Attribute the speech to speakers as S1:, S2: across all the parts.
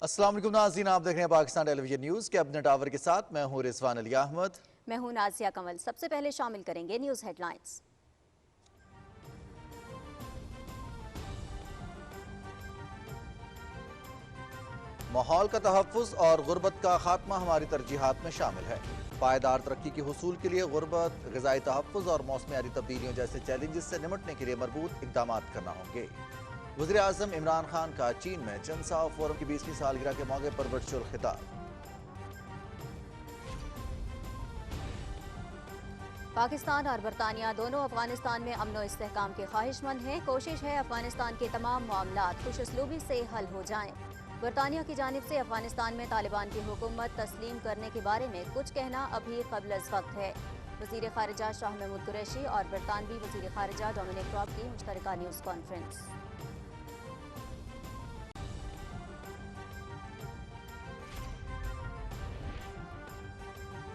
S1: अस्सलाम वालेकुम नाज़रीन, आप देख रहे हैं Pakistan television news cabinet hour के साथ। मैं हूं रिजवान अली अहमद।
S2: मैं हूं नाज़िया कमल। सबसे पहले शामिल करेंगे न्यूज़ हेडलाइंस।
S1: माहौल का तहफ़्फ़ुज़ और गुर्बत का खात्मा हमारी तरजीहात में शामिल है। पायदार तरक्की के हुसूल के लिए गुर्बत, ग़िज़ाई तहफ़्फ़ुज़ और मौसमियाती तब्दीलियों जैसे चैलेंजेस से निमटने के लिए मरबूत इक़दाम करना होंगे। वज़ीर आज़म इमरान खान का चीन में चंसाओ फोरम की 20वीं सालगिरह के मौके पर वर्चुअल खिताब।
S2: पाकिस्तान और बरतानिया दोनों अफगानिस्तान में अमन व इस्तेहकाम के ख्वाहिशमंद हैं। कोशिश है अफगानिस्तान के तमाम मामलात खुशउस्लूबी से हल हो जाएं। बरतानिया की जानिब से अफगानिस्तान में तालिबान की हुकूमत तस्लीम करने के बारे में कुछ कहना अभी क़ब्ल अज़ वक्त है। वज़ीर ख़ारिजा शाह महमूद कुरैशी और बरतानवी वज़ीर ख़ारिजा डोमिनिक रॉब की मुश्तरका न्यूज़ कॉन्फ्रेंस।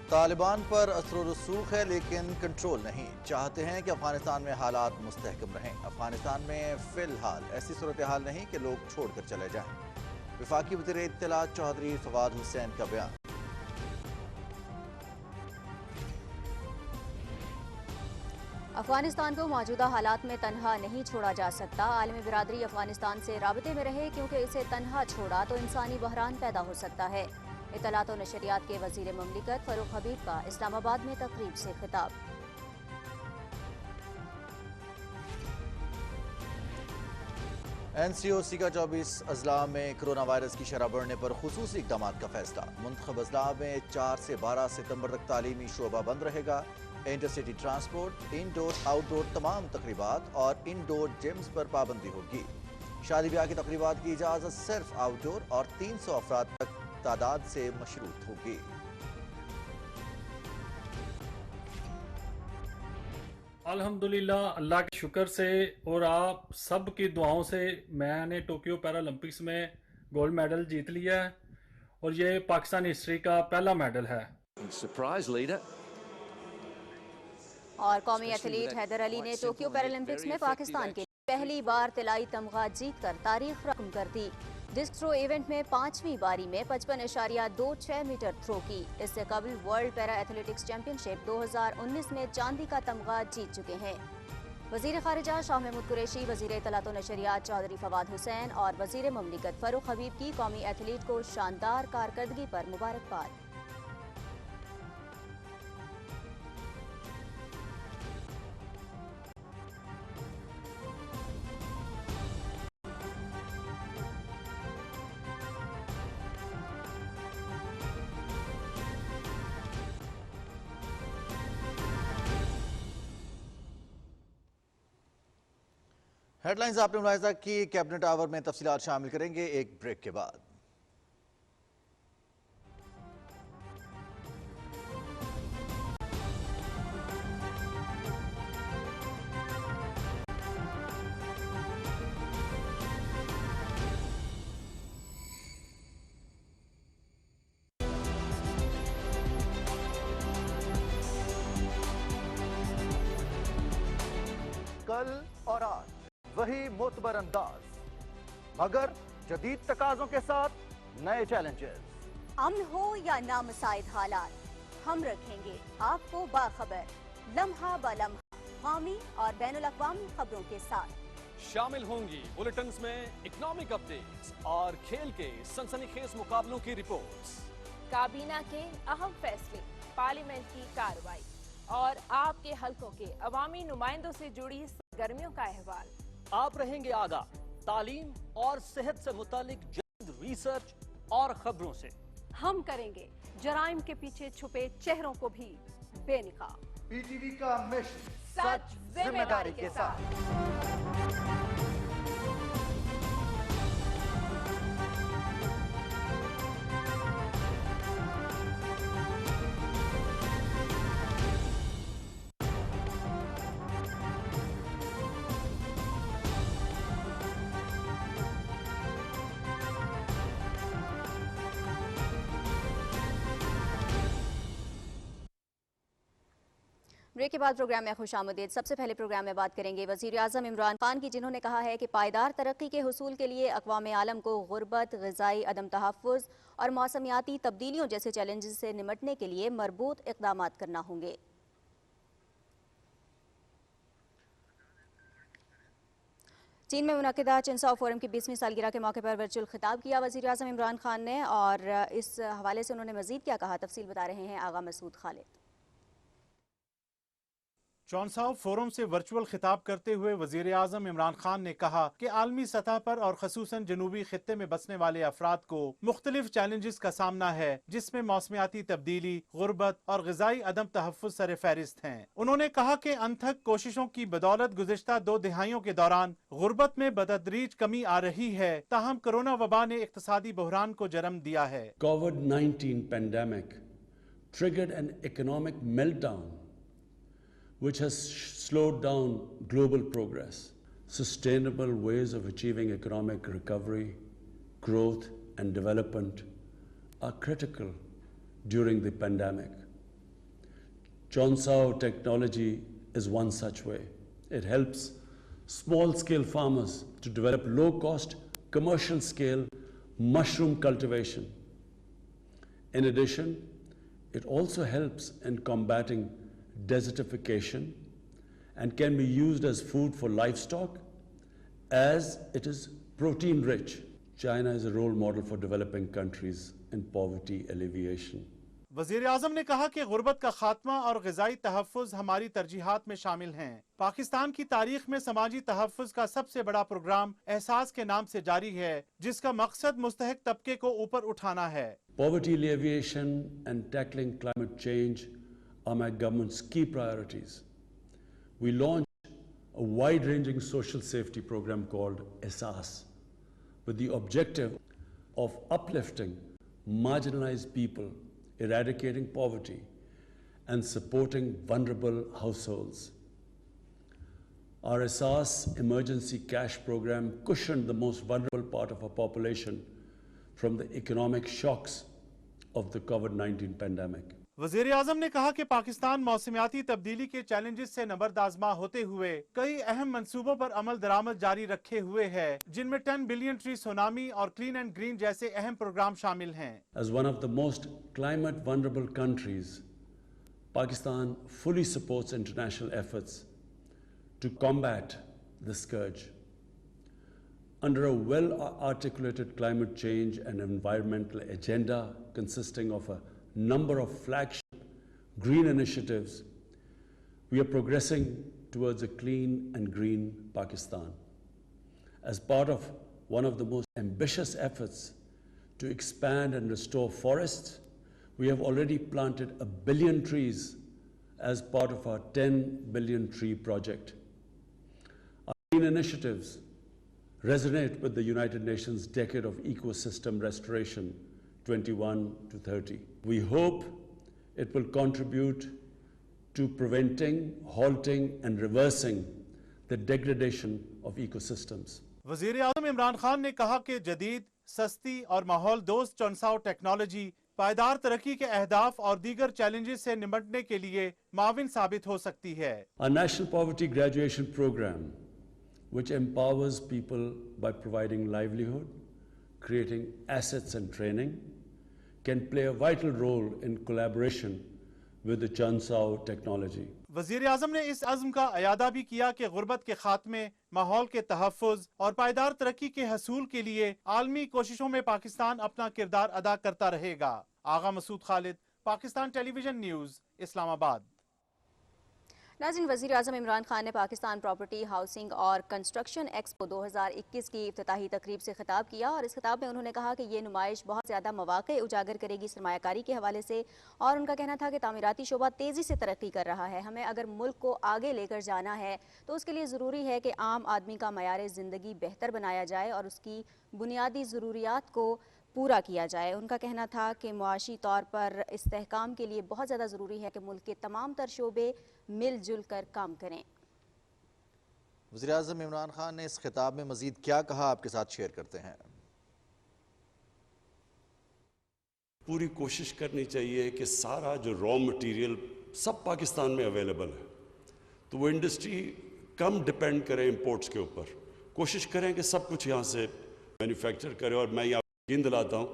S1: तालिबान पर असर रसूख है लेकिन कंट्रोल नहीं। चाहते हैं कि अफगानिस्तान में हालात मुस्तहकम रहें। अफगानिस्तान में फिलहाल ऐसी सूरत हाल नहीं कि लोग छोड़कर चले जाएं। वफाकी वज़ीर इत्तलात चौधरी फवाद हुसैन का बयान।
S2: अफगानिस्तान को मौजूदा हालात में तनहा नहीं छोड़ा जा सकता। आलमी बिरादरी अफगानिस्तान से राबते में रहे, क्योंकि इसे तनहा छोड़ा तो इंसानी बहरान पैदा हो सकता है। इत्तलात और नशरियात के वजीर ममलिकत फरूख हबीब का इस्लामाबाद में तकरीब से खिताब।
S1: NCOC का 24 अजला में कोरोना वायरस की शरह बढ़ने पर खुसूसी इक़दाम का फैसला। मुंतखब अजला में 4 से 12 सितंबर तक तालीमी शोबा बंद रहेगा। इंटरसिटी ट्रांसपोर्ट, इंडोर आउटडोर तमाम तकरीबात और इंडोर जिम्स पर पाबंदी होगी। शादी ब्याह की तकरीबात की इजाज़त सिर्फ आउटडोर और 300 अफराद तक तादाद से मशरूत होगी।
S3: अल्हम्दुलिल्लाह, अल्लाह के शुक्र से और आप सब की दुआओं से मैंने टोक्यो पैरालंपिक्स में गोल्ड मेडल जीत लिया है और ये पाकिस्तान हिस्ट्री का पहला मेडल है।
S2: और कौमी एथलीट हैदर अली ने टोक्यो पैरालंपिक्स में पाकिस्तान के पहली बार तिलाई तमगा जीतकर तारीख रकम कर दी। डिस्क थ्रो इवेंट में 5वीं बारी में 55.26 मीटर थ्रो की। इससे कबल वर्ल्ड पैरा एथलेटिक्स चैंपियनशिप 2019 में चांदी का तमगा जीत चुके हैं। वजीर खारिजा शाह महमूद कुरैशी, वजीर इत्तलात व नशरियात चौधरी फवाद हुसैन और वजीर ममलिकत फरूख हबीब की कौमी एथलीट को शानदार कारकर्दगी पर मुबारकबाद।
S1: हेडलाइंस आपने मुलाहिजा की। कैबिनेट आवर में तफसीलात शामिल करेंगे एक ब्रेक के बाद।
S4: कल और आज वही मोतबर अंदाज, मगर जदीद तकाजों के साथ नए चैलेंजेस।
S2: अमन हो या नामसाइद हालात, हम रखेंगे आपको बाखबर लम्हा ब लम्हा कौमी और बैनुल-अक़वामी खबरों के साथ।
S5: शामिल होंगी बुलेटिन्स में इकोनॉमिक अपडेट्स और खेल के सनसनीखेज मुकाबलों की रिपोर्ट्स,
S6: काबीना के अहम फैसले, पार्लियामेंट की कार्रवाई और आपके हलकों के अवामी नुमाइंदों से जुड़ी सरगर्मियों का अहवाल।
S5: आप रहेंगे आगाह तालीम और सेहत से मुतालिक जदीद रिसर्च और खबरों से।
S7: हम करेंगे जराइम के पीछे छुपे चेहरों को भी बेनकाब।
S4: PTV का मिशन
S6: सच जिम्मेदारी के
S4: साथ।
S2: ब्रेक के बाद प्रोग्राम में खुशामदीद। सबसे पहले प्रोग्राम में बात करेंगे वज़ीर आज़म इमरान खान की, जिन्होंने कहा है कि पायदार तरक्की के हुसूल के लिए अक़वाम आलम को गुर्बत, ग़िज़ाई अदम तहफ़्फ़ुज़ और मौसमियाती तब्दीलियों जैसे चैलेंजेस से निपटने के लिए मरबूत इक़दाम करना होंगे। चीन में मुनक़िदा चिनसाओ फोरम की 20वीं सालगिरह के मौके पर वर्चुअल खिताब किया वज़ीर आज़म इमरान खान ने, और इस हवाले से उन्होंने मज़ीद क्या कहा, तफसील बता रहे हैं आगा मसूद खालिद।
S8: चिनसाओ फोरम से वर्चुअल खिताब करते हुए वजीर आजम इमरान खान ने कहा कि आलमी सतह पर और खसूसन जनूबी खित्ते में बसने वाले अफराद को मुख्तलिफ चैलेंजेस का सामना है, जिसमें मौसमियाती तब्दीली, गुर्बत और ग़िज़ाई अदम तहफ़्फ़ुज़ सर फहरिस्त हैं। उन्होंने कहा कि अनथक कोशिशों की बदौलत गुज़िश्ता 2 दिहाइयों के दौरान गुर्बत में बतदरीज कमी आ रही है, ताहम कोरोना वबा ने इक़्तिसादी बहरान को जन्म दिया है।
S9: COVID-19 pandemic triggered an economic meltdown which has slowed down global progress. Sustainable ways of achieving economic recovery, growth and development are critical during the pandemic. Chinsao technology is one such way. It helps small-scale farmers to develop low-cost, commercial-scale mushroom cultivation. In addition, it also helps in combating desertification and can be used as food for livestock as it is protein rich. China is a role model for developing countries in poverty alleviation.
S8: वज़ीर आज़म ने कहा कि गुर्बत का खात्मा और ग़िज़ाई तहफ़्फ़ुज़ हमारी तरजीहात में शामिल हैं। पाकिस्तान की तारीख में समाजी तहफ़्फ़ुज़ का सबसे बड़ा प्रोग्राम एहसास के नाम से जारी है, जिसका मकसद मुस्तहिक तबके को ऊपर उठाना है।
S9: Poverty alleviation and tackling climate change are my government's key priorities. We launched a wide-ranging social safety program called ESAS with the objective of uplifting marginalized people, eradicating poverty, and supporting vulnerable households. Our ESAS emergency cash program cushioned the most vulnerable part of our population from the economic shocks of the COVID-19 pandemic.
S8: वज़ीर आज़म ने कहा कि पाकिस्तान मौसमियाती तब्दीली के challenges से नबर्दाज़मा होते हुए कई अहम मंसूबों पर अमल दरामद जारी रखे हुए है, जिनमें 10 बिलियन ट्री सुनामी और क्लीन एंड ग्रीन जैसे अहम प्रोग्राम शामिल हैं।
S9: As one of the most climate vulnerable countries, Pakistan fully supports international efforts to combat the scourge. Under a well-articulated climate change and environmental agenda consisting of a number of flagship green initiatives, we are progressing towards a clean and green Pakistan. As part of one of the most ambitious efforts to expand and restore forests, we have already planted 1 billion trees as part of our 10 billion tree project. Our green initiatives resonate with the United Nations Decade of Ecosystem Restoration 21 to 30. We hope it will contribute to preventing, halting and reversing the degradation of ecosystems.
S8: वज़ीर आज़म इमरान खान ने कहा कि जदीद, सस्ती और माहौल दोस्त चिनसाओ technology पायदार तरक्की के अहदाफ और दीगर चैलेंजेस से निपटने के लिए माविन साबित हो सकती है।
S9: Our National Poverty Graduation Program, which empowers people by providing livelihood, creating assets and training, can play a vital role in collaboration with the Chinsao technology.
S8: वज़ीर आज़म ने इस अज़्म का अयादा भी किया कि गुर्बत के खात्मे, माहौल के तहफ़्फ़ुज़ और पायदार तरक्की के हसूल के लिए आलमी कोशिशों में पाकिस्तान अपना किरदार अदा करता रहेगा। आगा मसूद खालिद, पाकिस्तान टेलीविजन न्यूज़, इस्लामाबाद।
S2: नाज़रीन, वज़ीर आज़म इमरान खान ने पाकिस्तान प्रॉपर्टी, हाउसिंग और कंस्ट्रक्शन एक्सपो 2021 की इफ्तिताही तकरीब से खिताब किया, और इस खिताब में उन्होंने कहा कि ये नुमाइश बहुत ज़्यादा मौक़े उजागर करेगी सरमायाकारी के हवाले से, और उनका कहना था कि तामीराती शोबा तेज़ी से तरक्की कर रहा है। हमें अगर मुल्क को आगे लेकर जाना है तो उसके लिए ज़रूरी है कि आम आदमी का मयार ज़िंदगी बेहतर बनाया जाए और उसकी बुनियादी ज़रूरियात को पूरा किया जाए। उनका कहना था कि मुआशी तौर पर इस्तेहकाम के लिए बहुत ज़्यादा ज़रूरी है कि मुल्क के तमाम तर शोबे मिलजुल कर काम करें।
S1: वज़ीर आज़म इमरान खान ने इस खिताब में मज़ीद क्या कहा, आपके साथ शेयर करते हैं।
S10: पूरी कोशिश करनी चाहिए कि सारा जो रॉ मटेरियल
S9: सब पाकिस्तान में अवेलेबल है, तो वो इंडस्ट्री कम डिपेंड करे इंपोर्ट्स के ऊपर, कोशिश करें कि सब कुछ यहाँ से मैन्युफैक्चर करें। और मैं यहाँ यकीन दिलाता हूँ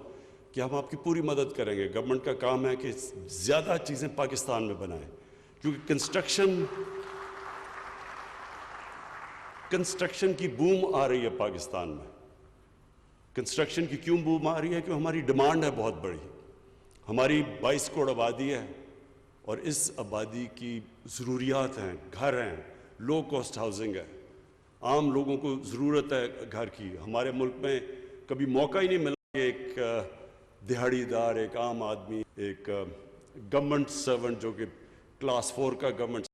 S9: कि हम आपकी पूरी मदद करेंगे। गवर्नमेंट का काम है कि ज़्यादा चीज़ें पाकिस्तान में बनाएं, क्योंकि कंस्ट्रक्शन की बूम आ रही है पाकिस्तान में। कंस्ट्रक्शन की क्यों बूम आ रही है? क्योंकि हमारी डिमांड है बहुत बड़ी। हमारी 22 करोड़ आबादी है और इस आबादी की ज़रूरियात हैं, घर हैं, लो कॉस्ट हाउसिंग है, आम लोगों को ज़रूरत है घर की। हमारे मुल्क में कभी मौका ही नहीं मिला कि एक दिहाड़ीदार, एक आम आदमी, एक गवर्नमेंट सर्वेंट जो कि क्लास 4 का गवर्नमेंट,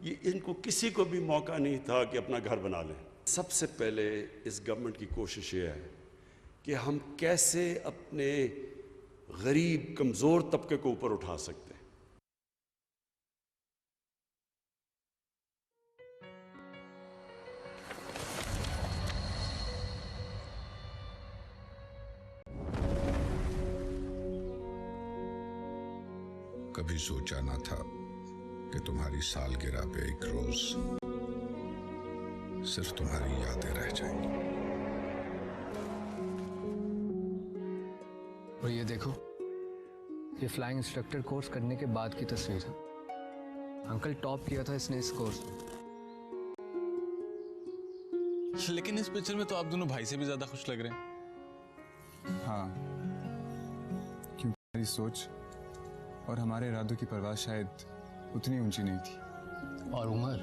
S9: ये इनको किसी को भी मौका नहीं था कि अपना घर बना लें। सबसे पहले इस गवर्नमेंट की कोशिश ये है कि हम कैसे अपने गरीब कमज़ोर तबके को ऊपर उठा सकते हैं।
S10: कभी सोचा ना था कि तुम्हारी सालगिरह पे एक रोज सिर्फ तुम्हारी यादें रह जाएंगी।
S11: और ये देखो, ये फ्लाइंग इंस्ट्रक्टर कोर्स करने के बाद की तस्वीर है। अंकल टॉप किया था इसने इस कोर्स में।
S12: लेकिन इस पिक्चर में तो आप दोनों भाई से भी ज्यादा खुश लग रहे हैं।
S13: हाँ, क्योंकि हमारी सोच और हमारे इरादों की परवाह शायद उतनी ऊंची नहीं थी।
S11: और उमर,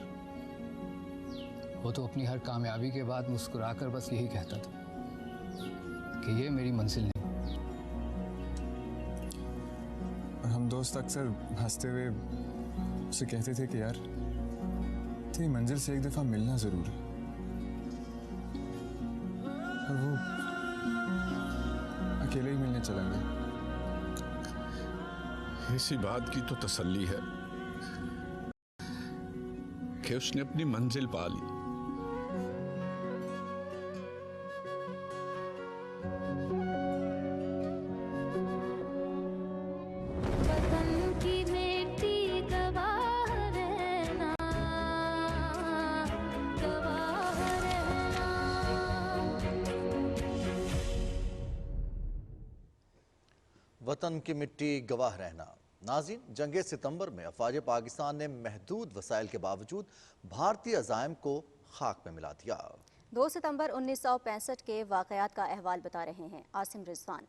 S11: वो तो अपनी हर कामयाबी के बाद मुस्कुराकर बस यही कहता था कि ये मेरी मंजिल नहीं।
S13: और हम दोस्त अक्सर हंसते हुए उसे कहते थे कि यार, तेरी मंजिल से एक दफा मिलना जरूर है। और वो अकेले ही मिलने चला गया।
S10: इसी बात की तो तसल्ली है कि उसने अपनी मंजिल पा ली।
S1: वतन की मिट्टी गवाह रहना। नाज़रीन, जंगे सितंबर में अफवाज पाकिस्तान ने महदूद वसाइल के बावजूद भारतीय अज़ाइम को खाक में मिला दिया।
S2: 2 सितंबर 1965 के वाक़यात का अहवाल बता रहे हैं आसिम रिजवान।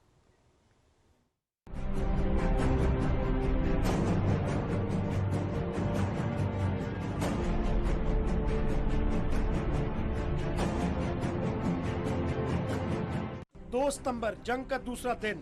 S14: दो सितंबर जंग का दूसरा दिन।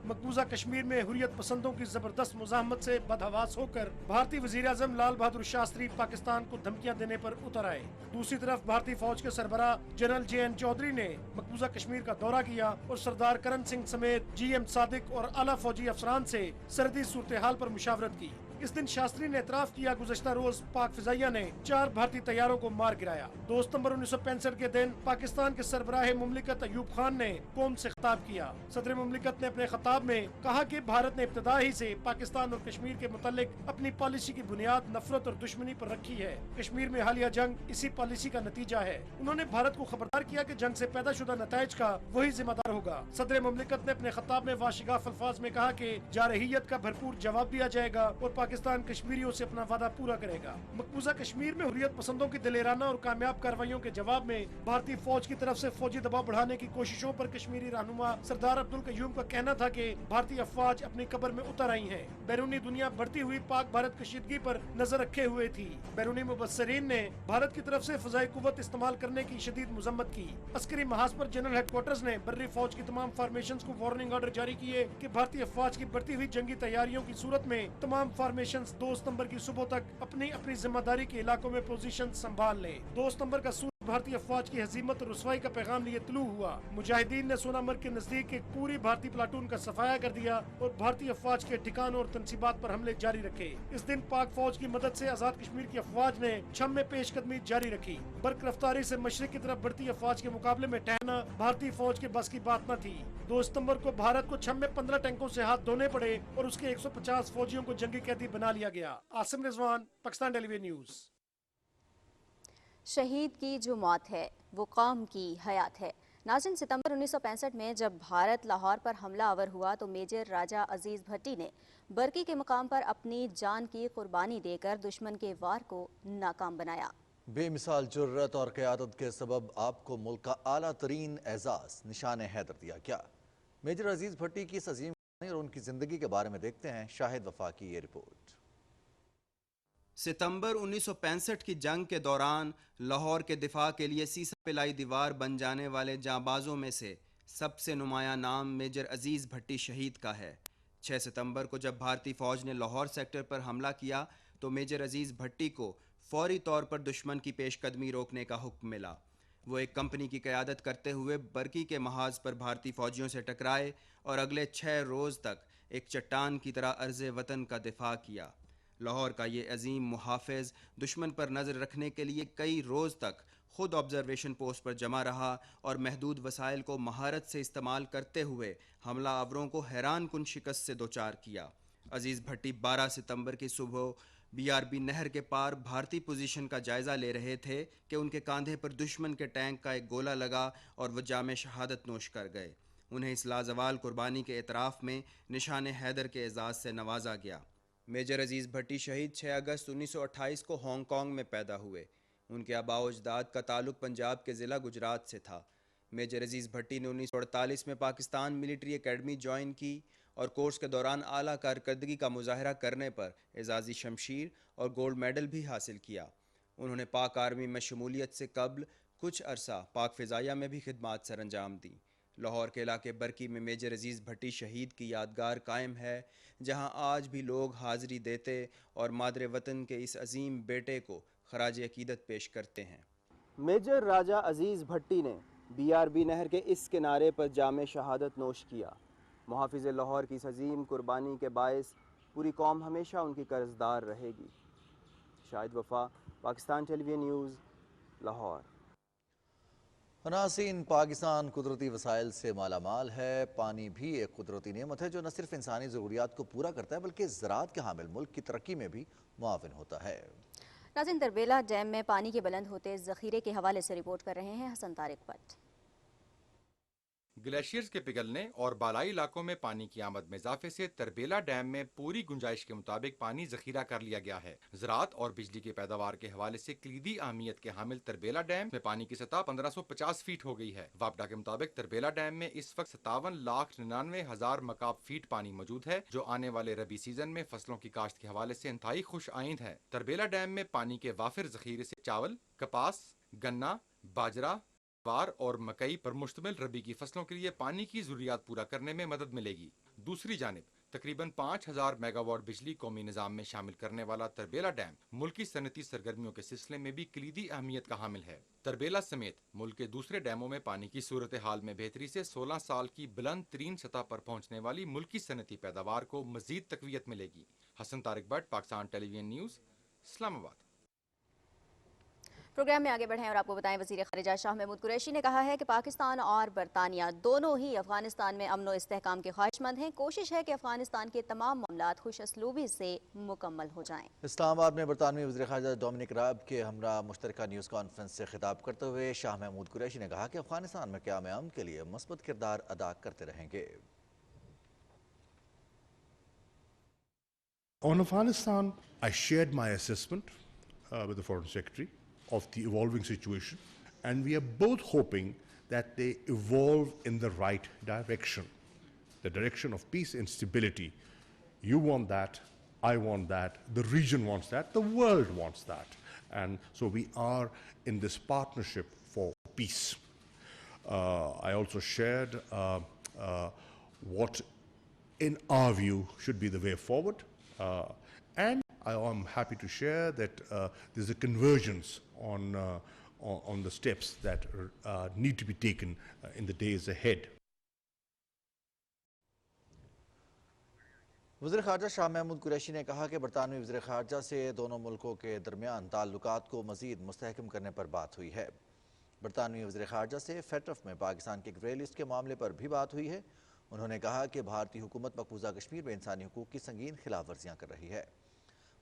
S14: मकबूजा कश्मीर में हुर्रियत पसंदों की जबरदस्त मुज़ाहमत से बदहवास होकर भारतीय वज़ीर आज़म लाल बहादुर शास्त्री पाकिस्तान को धमकियां देने पर उतर आए। दूसरी तरफ भारतीय फौज के सरबराह जनरल JN चौधरी ने मकबूजा कश्मीर का दौरा किया और सरदार करण सिंह समेत GM सादिक और आला फौजी अफसरान से सरहदी सूरत हाल पर मुशावरत की। इस दिन शास्त्री ने एतराफ़ किया गुज़श्ता रोज पाक फिजाइया ने 4 भारतीय तैयारों को मार गिराया। 2 सितंबर 1965 के दिन पाकिस्तान के सरबराह मुमलिकत अयूब खान ने कौम से खिताब किया। सदर मुमलिकत ने अपने खिताब में कहा कि भारत ने इब्तिदा ही से पाकिस्तान और कश्मीर के मुतालिक अपनी पॉलिसी की बुनियाद नफरत और दुश्मनी पर रखी है। कश्मीर में हालिया जंग इसी पॉलिसी का नतीजा है। उन्होंने भारत को खबरदार किया कि जंग से पैदा शुदा नताइज का वही जिम्मेदार होगा। सदर मुमलिकत ने अपने खिताब में वाशिगाफ अल्फाज में कहा कि जारहियत का भरपूर जवाब दिया जाएगा और पाकिस्तान कश्मीरियों से अपना वादा पूरा करेगा। मकबूजा कश्मीर में हुर्रियत पसंदों की दिलेराना और कामयाब कार्रवाइयों के जवाब में भारतीय फौज की तरफ से फौजी दबाव बढ़ाने की कोशिशों पर कश्मीरी रहनुमा सरदार अब्दुल कयूम का कहना था कि भारतीय अफवाज अपनी कब्र में उतर आई हैं। बैरूनी दुनिया बढ़ती हुई पाक भारत कशीदगी पर नजर रखे हुए थी। बैरूनी मुबस्सरीन ने भारत की तरफ से फजाई कुव्वत इस्तेमाल करने की शदीद मजम्मत की। अस्करी महाज पर जनरल हेडक्वार्टर्स ने बर्री फौज की तमाम फॉर्मेशंस को वार्निंग ऑर्डर जारी किए कि भारतीय अफवाज की बढ़ती हुई जंगी तैयारियों की सूरत में तमाम फॉर्मेशंस 2 सितंबर की सुबह तक अपनी अपनी जिम्मेदारी के इलाकों में पोजीशन संभाल लें। 2 सितंबर का भारतीय अफवाज की हजीमत और रुसवाई का पैगाम लिए तुलू हुआ। मुजाहिदीन ने सोनामर्ग के नजदीक एक पूरी भारतीय प्लाटून का सफाया कर दिया और भारतीय अफवाज के ठिकानों और तनसीबात पर हमले जारी रखे। इस दिन पाक फौज की मदद से आजाद कश्मीर की अफवाज ने छम में पेशकदमी जारी रखी। बर्क रफ्तारी से मशरिक की तरफ बढ़ती अफवाज के मुकाबले में ठहरना भारतीय फौज के बस की बात न थी। 2 सितंबर को भारत को छम में 15 टैंकों से हाथ धोने पड़े और उसके 150 फौजियों को जंगी कैदी बना लिया गया। Asim Rizwan, Pakistan television news.
S2: शहीद की जो मौत है वो कौम की हयात है। नाज़रीन, सितंबर 1965 में जब भारत लाहौर पर हमला आवर हुआ तो मेजर राजा अजीज भट्टी ने बरकी के मुकाम पर अपनी जान की कुर्बानी देकर दुश्मन के वार को नाकाम बनाया।
S1: बेमिसाल जुर्रत और क़यादत के सबब आपको मुल्क का आला तरीन एजाज निशान हैदर दिया गया। मेजर अजीज भट्टी की इस अजीम और उनकी ज़िंदगी के बारे में देखते हैं शाहिद वफा की ये रिपोर्ट।
S15: सितंबर 1965 की जंग के दौरान लाहौर के दिफा के लिए सीसा पिलाई दीवार बन जाने वाले जांबाजों में से सबसे नुमाया नाम मेजर अजीज़ भट्टी शहीद का है। 6 सितंबर को जब भारतीय फ़ौज ने लाहौर सेक्टर पर हमला किया तो मेजर अजीज़ भट्टी को फौरी तौर पर दुश्मन की पेशकदमी रोकने का हुक्म मिला। वो एक कंपनी की क़यादत करते हुए बरकी के महाज पर भारतीय फ़ौजियों से टकराए और अगले 6 रोज़ तक एक चट्टान की तरह अर्ज़ वतन का दिफा किया। लाहौर का ये अजीम मुहाफ़िज़ दुश्मन पर नज़र रखने के लिए कई रोज़ तक ख़ुद ऑब्जर्वेशन पोस्ट पर जमा रहा और महदूद वसाइल को महारत से इस्तेमाल करते हुए हमला आवरों को हैरान कुन शिकस्त से दोचार किया। अजीज़ भट्टी 12 सितंबर की सुबह BRB नहर के पार भारतीय पोजीशन का जायज़ा ले रहे थे कि उनके कंधे पर दुश्मन के टैंक का एक गोला लगा और वह जामे शहादत नोश कर गए। उन्हें इस लाजवाल कुर्बानी के एतराफ़ में निशान हैदर के एजाज़ से नवाजा गया। मेजर अजीज़ भट्टी शहीद 6 अगस्त 1928 को हांगकांग में पैदा हुए। उनके आबाओ अजदाद का ताल्लुक़ पंजाब के ज़िला गुजरात से था। मेजर अजीज़ भट्टी ने 1948 में पाकिस्तान मिलिट्री एकेडमी ज्वाइन की और कोर्स के दौरान आला कारकर्दगी का मुजाहरा करने पर एजाज़ी शमशीर और गोल्ड मेडल भी हासिल किया। उन्होंने पाक आर्मी में शमूलियत से कबल कुछ अरसा पाक फ़िज़ाइया में भी खिदमात सर अंजाम दी। लाहौर के इलाके बरकी में मेजर अजीज़ भट्टी शहीद की यादगार कायम है, जहां आज भी लोग हाज़री देते और मादरे वतन के इस अजीम बेटे को खराज अकीदत पेश करते हैं। मेजर राजा अजीज़ भट्टी ने BRB नहर के इस किनारे पर जामे शहादत नोश किया। मुहाफ़िज़ लाहौर की इस अजीम कुर्बानी के बायस पूरी कौम हमेशा उनकी कर्जदार रहेगी। शाहिद वफा, पाकिस्तान टेलीविजन न्यूज़, लाहौर।
S1: नाज़रीन, पाकिस्तान कुदरती वसाइल से माला माल है। पानी भी एक कुदरती नेमत है जो न सिर्फ इंसानी ज़रूरियात को पूरा करता है बल्कि ज़राअत के हामिल मुल्क की तरक्की में भी मुआविन होता है।
S2: नाज़रीन, तरबेला डैम में पानी के बुलंद होते ज़ख़ीरे के हवाले से रिपोर्ट कर रहे हैं हसन तारिक भट्ट।
S16: ग्लेशियर्स के पिघलने और बालाई इलाकों में पानी की आमद में इजाफे से तरबेला डैम में पूरी गुंजाइश के मुताबिक पानी जखीरा कर लिया गया है। ज़राअत और बिजली की पैदावार के हवाले से कलीदी अहमियत के हामिल तरबेला डैम में पानी की सतह 1550 फीट हो गई है। वापडा के मुताबिक तरबेला डैम में इस वक्त 57,99,000 मकाब फीट पानी मौजूद है, जो आने वाले रबी सीजन में फसलों की काश्त के हवाले से इंतहाई खुश आइंद है। तरबेला डैम में पानी के वाफिर जखीरे से चावल, कपास, गन्ना, बाजरा, वार और मकई पर मुश्तमिल रबी की फसलों के लिए पानी की जरूरियात पूरा करने में मदद मिलेगी। दूसरी जानिब तकरीबन 5000 मेगावाट बिजली कौमी निज़ाम में शामिल करने वाला तरबेला डैम मुल्की सनती सरगर्मियों के सिलसिले में भी कलीदी अहमियत का हामिल है। तरबेला समेत मुल्क के दूसरे डैमों में पानी की सूरत हाल में बेहतरी से 16 साल की बुलंद तरीन सतह पर पहुँचने वाली मुल्की सनती पैदावार को मजीद तकवीयत मिलेगी। Hasan Tariq Bhatt, Pakistan television news, Islamabad.
S2: Programme में आगे बढ़ें और आपको बताएं, वज़ीर ख़ारिजा शाह महमूद कुरैशी ने कहा है कि पाकिस्तान और बरतानिया दोनों ही अफगानिस्तान में अमन व इस्तेहकाम के ख्वाहिशमंद हैं। कोशिश है कि अफगानिस्तान के तमाम मामलात खुश असलूबी से मुकम्मल हो जाएं।
S1: इस्लामाबाद में बरतानवी वज़ीर ख़ारिजा डोमिनिक राब के हमरा मुश्तरका न्यूज़ कॉन्फ्रेंस से खिताब करते हुए शाह महमूद कुरैशी ने कहा कि अफगानिस्तान में क़याम अमन के लिए मस्बत किरदार अदा करते रहेंगे।
S17: On Afghanistan, I shared my assessment with the Foreign Secretary of the evolving situation, and we are both hoping that they evolve in the right direction, the direction of peace and stability. You want that, I want that, the region wants that, the world wants that, and so we are in this partnership for peace. I also shared what in our view should be the way forward, and I am happy to share that there's a convergence on the steps that need to be taken in the days ahead.
S1: वज़ीर ख़ारजा शाह महमूद कुरैशी ने कहा कि बरतानवी वज़ीर ख़ारजा से दोनों मुल्कों के दरमियान ताल्लुकात को मज़ीद मुस्तहकम करने पर बात हुई है। बरतानवी वज़ीर ख़ारजा से फेटफ में पाकिस्तान के ग्रे लिस्ट के मामले पर भी बात हुई है। उन्होंने कहा कि भारतीय हुकूमत मकबूजा कश्मीर में इंसानी हकूक़ की संगीन खिलाफ वर्जियाँ कर रही है।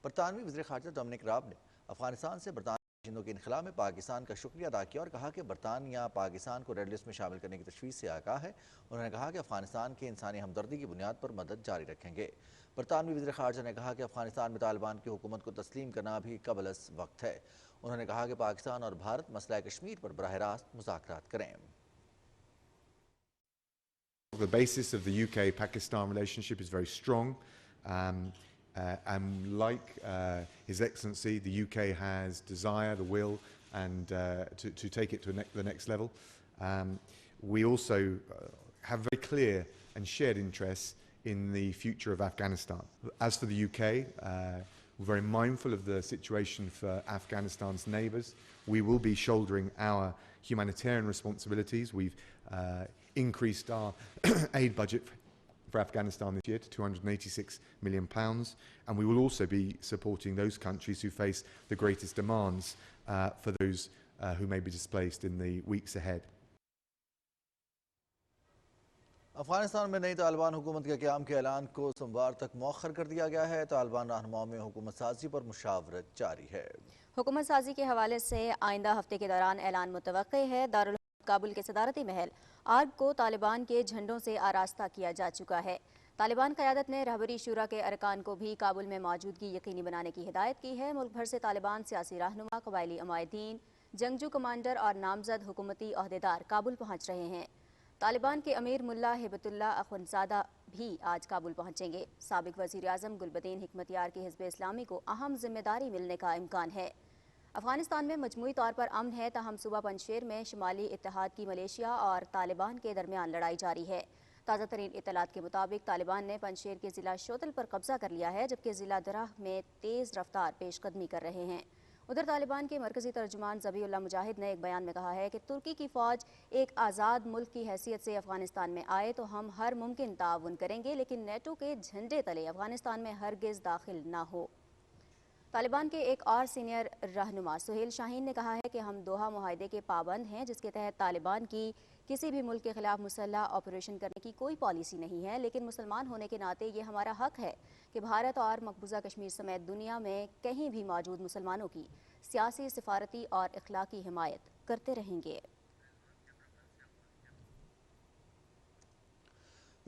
S1: बरतानवी वज़ीर ख़ारजा डोमिनिक राब ने अफ़गानिस्तान से बरतानवी बाशिंदों के इनखला में पाकिस्तान का शुक्रिया अदा किया और कहा कि बरतानिया पाकिस्तान को रेड लिस्ट में शामिल करने की तशवीश से आगाह है। उन्होंने कहा कि अफ़गानिस्तान के इंसानी हमदर्दी की बुनियाद पर मदद जारी रखेंगे। बरतानवी वज़ीर ख़ारजा ने कहा कि अफ़गानिस्तान में तालिबान की हुकूमत को तस्लीम करना भी कबल अज़ वक्त है। उन्होंने कहा कि पाकिस्तान और भारत मसला कश्मीर पर बराह रास्त मुज़ाकरात करें।
S18: The basis of the UK-Pakistan relationship is very strong, and like His Excellency, the UK has desire, the will, and to take it to the next level. We also have very clear and shared interests in the future of Afghanistan. As for the UK, we're very mindful of the situation for Afghanistan's neighbours. We will be shouldering our humanitarian responsibilities. We've increased our aid budget for Afghanistan this year to £286 million, and we will also be supporting those countries who face the greatest demands for those who may be displaced in the weeks ahead.
S1: Afghanistan में नई तालिबान हुकूमत के क़याम के ऐलान को सोमवार तक मौखर कर दिया गया है। तालिबान रहनुमाओं में हुकूमत साजी पर मुशावरत जारी है।
S2: हुकूमत साजी के हवाले से आइंदा हफ्ते के दौरान ऐलान मुतवक्के है। दारुल काबुल के सदारती महल आर्ग को तालिबान के झंडों से आरास्ता किया जा चुका है। तालिबान क़यादत ने रहबरी शुरा के अरकान को भी काबुल में मौजूदगी यकीनी बनाने की हिदायत की है। मुल्क भर से तालिबान सियासी रहनुमा, कबायली अमायदीन, जंगजू कमांडर और नामजद हुकूमती अहदेदार काबुल पहुँच रहे हैं। तालिबान के अमीर मुल्ला हिबतुल्लाह अखुंज़ादा भी आज काबुल पहुँचेंगे। साबिक वज़ीर आज़म गुलबदीन हिकमतयार की हिज़्ब इस्लामी को अहम जिम्मेदारी मिलने का इम्कान है। अफगानिस्तान में मजमूई तौर पर अमन है, ताहम सूबा पंजशेर में शुमाली इत्तेहाद की मलेशिया और तालिबान के दरमियान लड़ाई जारी है। ताज़ा तरीन इत्तलात के मुताबिक तालिबान ने पंजशेर के ज़िला शोतल पर कब्जा कर लिया है, जबकि ज़िला दराह में तेज़ रफ्तार पेशकदमी कर रहे हैं। उधर तालिबान के मरकजी तर्जुमान ज़बीउल्लाह मुजाहिद ने एक बयान में कहा है कि तुर्की की फ़ौज एक आज़ाद मुल्क की हैसियत से अफगानिस्तान में आए तो हम हर मुमकिन ताउन करेंगे, लेकिन नेटो के झंडे तले अफगानिस्तान में हरगिज़ दाखिल ना हो। तालिबान के एक और सीनियर रहनुमा सुहेल शाहीन ने कहा है कि हम दोहा मुआहदे के पाबंद हैं, जिसके तहत तालिबान की किसी भी मुल्क के खिलाफ मुसल्ह ऑपरेशन करने की कोई पॉलिसी नहीं है, लेकिन मुसलमान होने के नाते ये हमारा हक है कि भारत और मकबूजा कश्मीर समेत दुनिया में कहीं भी मौजूद मुसलमानों की सियासी, सिफारती और इखलाकी हिमायत करते रहेंगे।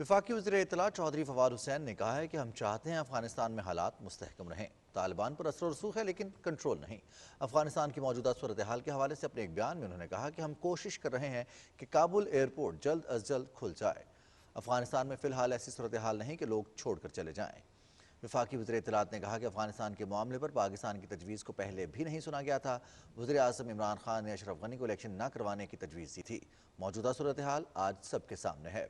S1: वफाकी वज़ीर इत्तलात चौधरी फवाद हुसैन ने कहा है कि हम चाहते हैं अफगानिस्तान में हालात मुस्तहकम रहें। तालिबान पर असर रसूख है लेकिन कंट्रोल नहीं। अफगानिस्तान की मौजूदा सूरत हाल के हवाले से अपने एक बयान में उन्होंने कहा कि हम कोशिश कर रहे हैं कि काबुल एयरपोर्ट जल्द अज जल्द खुल जाए। अफगानिस्तान में फ़िलहाल ऐसी सूरत हाल नहीं कि लोग छोड़ कर चले जाएँ। वफाकी वज़ीर इत्तलात ने कहा कि अफगानिस्तान के मामले पर पाकिस्तान की तजवीज़ को पहले भी नहीं सुना गया था। वज़ीर आज़म इमरान खान ने अशरफ गनी को इलेक्शन न करवाने की तजवीज़ दी थी। मौजूदा सूरत हाल आज सबके सामने है।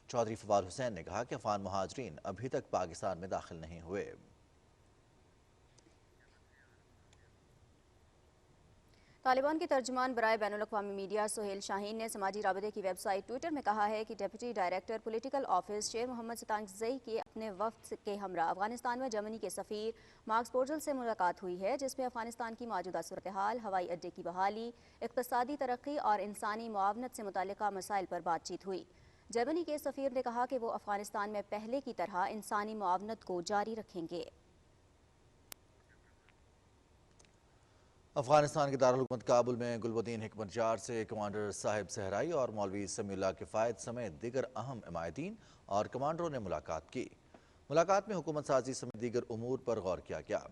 S1: चौधरी फवाद हुसैन ने कहा कि अफगान मुहाजिरीन अभी तक पाकिस्तान में दाखिल नहीं हुए।
S2: तालिबान के तर्जुमान बराए बैनुल-अक़वामी मीडिया सुहेल शाहीन ने समाजी राबते की वेबसाइट ट्विटर में कहा है कि डिप्टी डायरेक्टर पॉलिटिकल ऑफिस शेर मोहम्मद सतांगज़ई के अपने वफ्द के हमरा अफगानिस्तान में जर्मनी के सफ़ीर मार्क्स पोर्टल से मुलाकात हुई है, जिसमें अफगानिस्तान की मौजूदा सूरत हाल, हवाई अड्डे की बहाली, इक़्तिसादी तरक्की और इंसानी मुआवनत से मुतल्लिक़ा मसाइल पर बातचीत हुई। जर्मनी के सफ़ीर ने कहा कि वो अफगानिस्तान में पहले की तरह इंसानी मुआवनत को जारी रखेंगे।
S1: अफगानिस्तान के दारुल-हुकूमत काबुल में गुलबदीन हिकमतयार से कमांडर साहिब सहराई और मौलवी समीउल्लाह किफ़ायत समेत दीगर अहम इमायदीन और कमांडरों ने मुलाकात की। मुलाकात में हुकूमत साजी समेत दीगर उमूर पर गौर किया गया।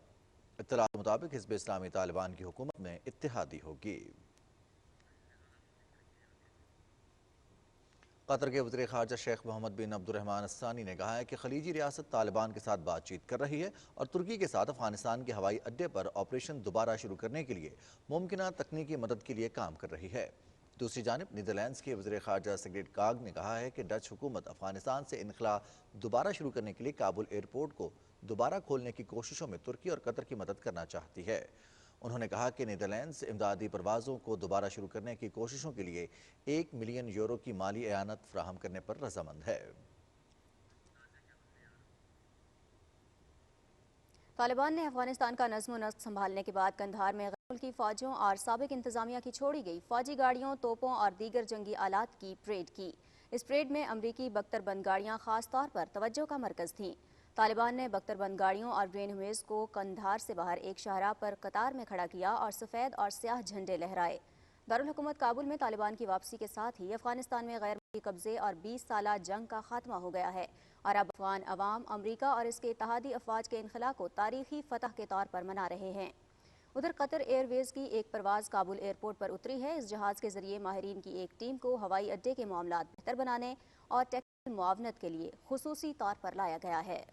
S1: इत्तलात के मुताबिक हिज़्ब इस्लामी तालिबान की हुकूमत में इत्तेहादी होगी। कतर के वज़ीर ख़ारजा शेख मोहम्मद बिन अब्दुर्रहमान अस्सानी ने कहा है कि खलीजी रियासत तालिबान के साथ बातचीत कर रही है और तुर्की के साथ अफगानिस्तान के हवाई अड्डे पर ऑपरेशन दोबारा शुरू करने के लिए मुमकिन तकनीकी मदद के लिए काम कर रही है। दूसरी जानिब नीदरलैंड्स के वज़ीर ख़ारजा सिग्रिड काग ने कहा है कि डच हुकूमत अफगानिस्तान से इनखला दोबारा शुरू करने के लिए काबुल एयरपोर्ट को दोबारा खोलने की कोशिशों में तुर्की और कतर की मदद करना चाहती है। उन्होंने कहा कि नीदरलैंड्स इमदादी परवाज़ों को दोबारा शुरू करने की कोशिशों के लिए 1 मिलियन यूरो की माली एआनत फ्राहम करने पर रजामंद है।
S2: तालिबान ने अफगानिस्तान का नज़्म व नस्क संभालने के बाद कंधार में गैर मुल्की फौजियों और साबिक इंतजामिया की छोड़ी गई फौजी गाड़ियों, तोपों और दीगर जंगी आलात की परेड की। इस परेड में अमरीकी बख्तरबंद गाड़ियाँ खास तौर पर तवज्जो का मरकज़ थीं। तालिबान ने बख्तरबंद गाड़ियों और ग्रेन हवेज को कंधार से बाहर एक शाहराह पर कतार में खड़ा किया और सफ़ेद और स्याह झंडे लहराए। दारुल हुकूमत काबुल में तालिबान की वापसी के साथ ही अफगानिस्तान में गैर मुल्की कब्जे और 20 साला जंग का खात्मा हो गया है और अब अफगान अवाम अमरीका और इसके इत्तेहादी अफवाज के इनखला को तारीखी फतह के तौर पर मना रहे हैं। उधर कतर एयरवेज की एक परवाज़ काबुल एयरपोर्ट पर उतरी है। इस जहाज़ के जरिए माहिरीन की एक टीम को हवाई अड्डे के मामलात बेहतर बनाने और टेक्निकल मुआवनत के लिए खुसूसी तौर पर लाया गया है।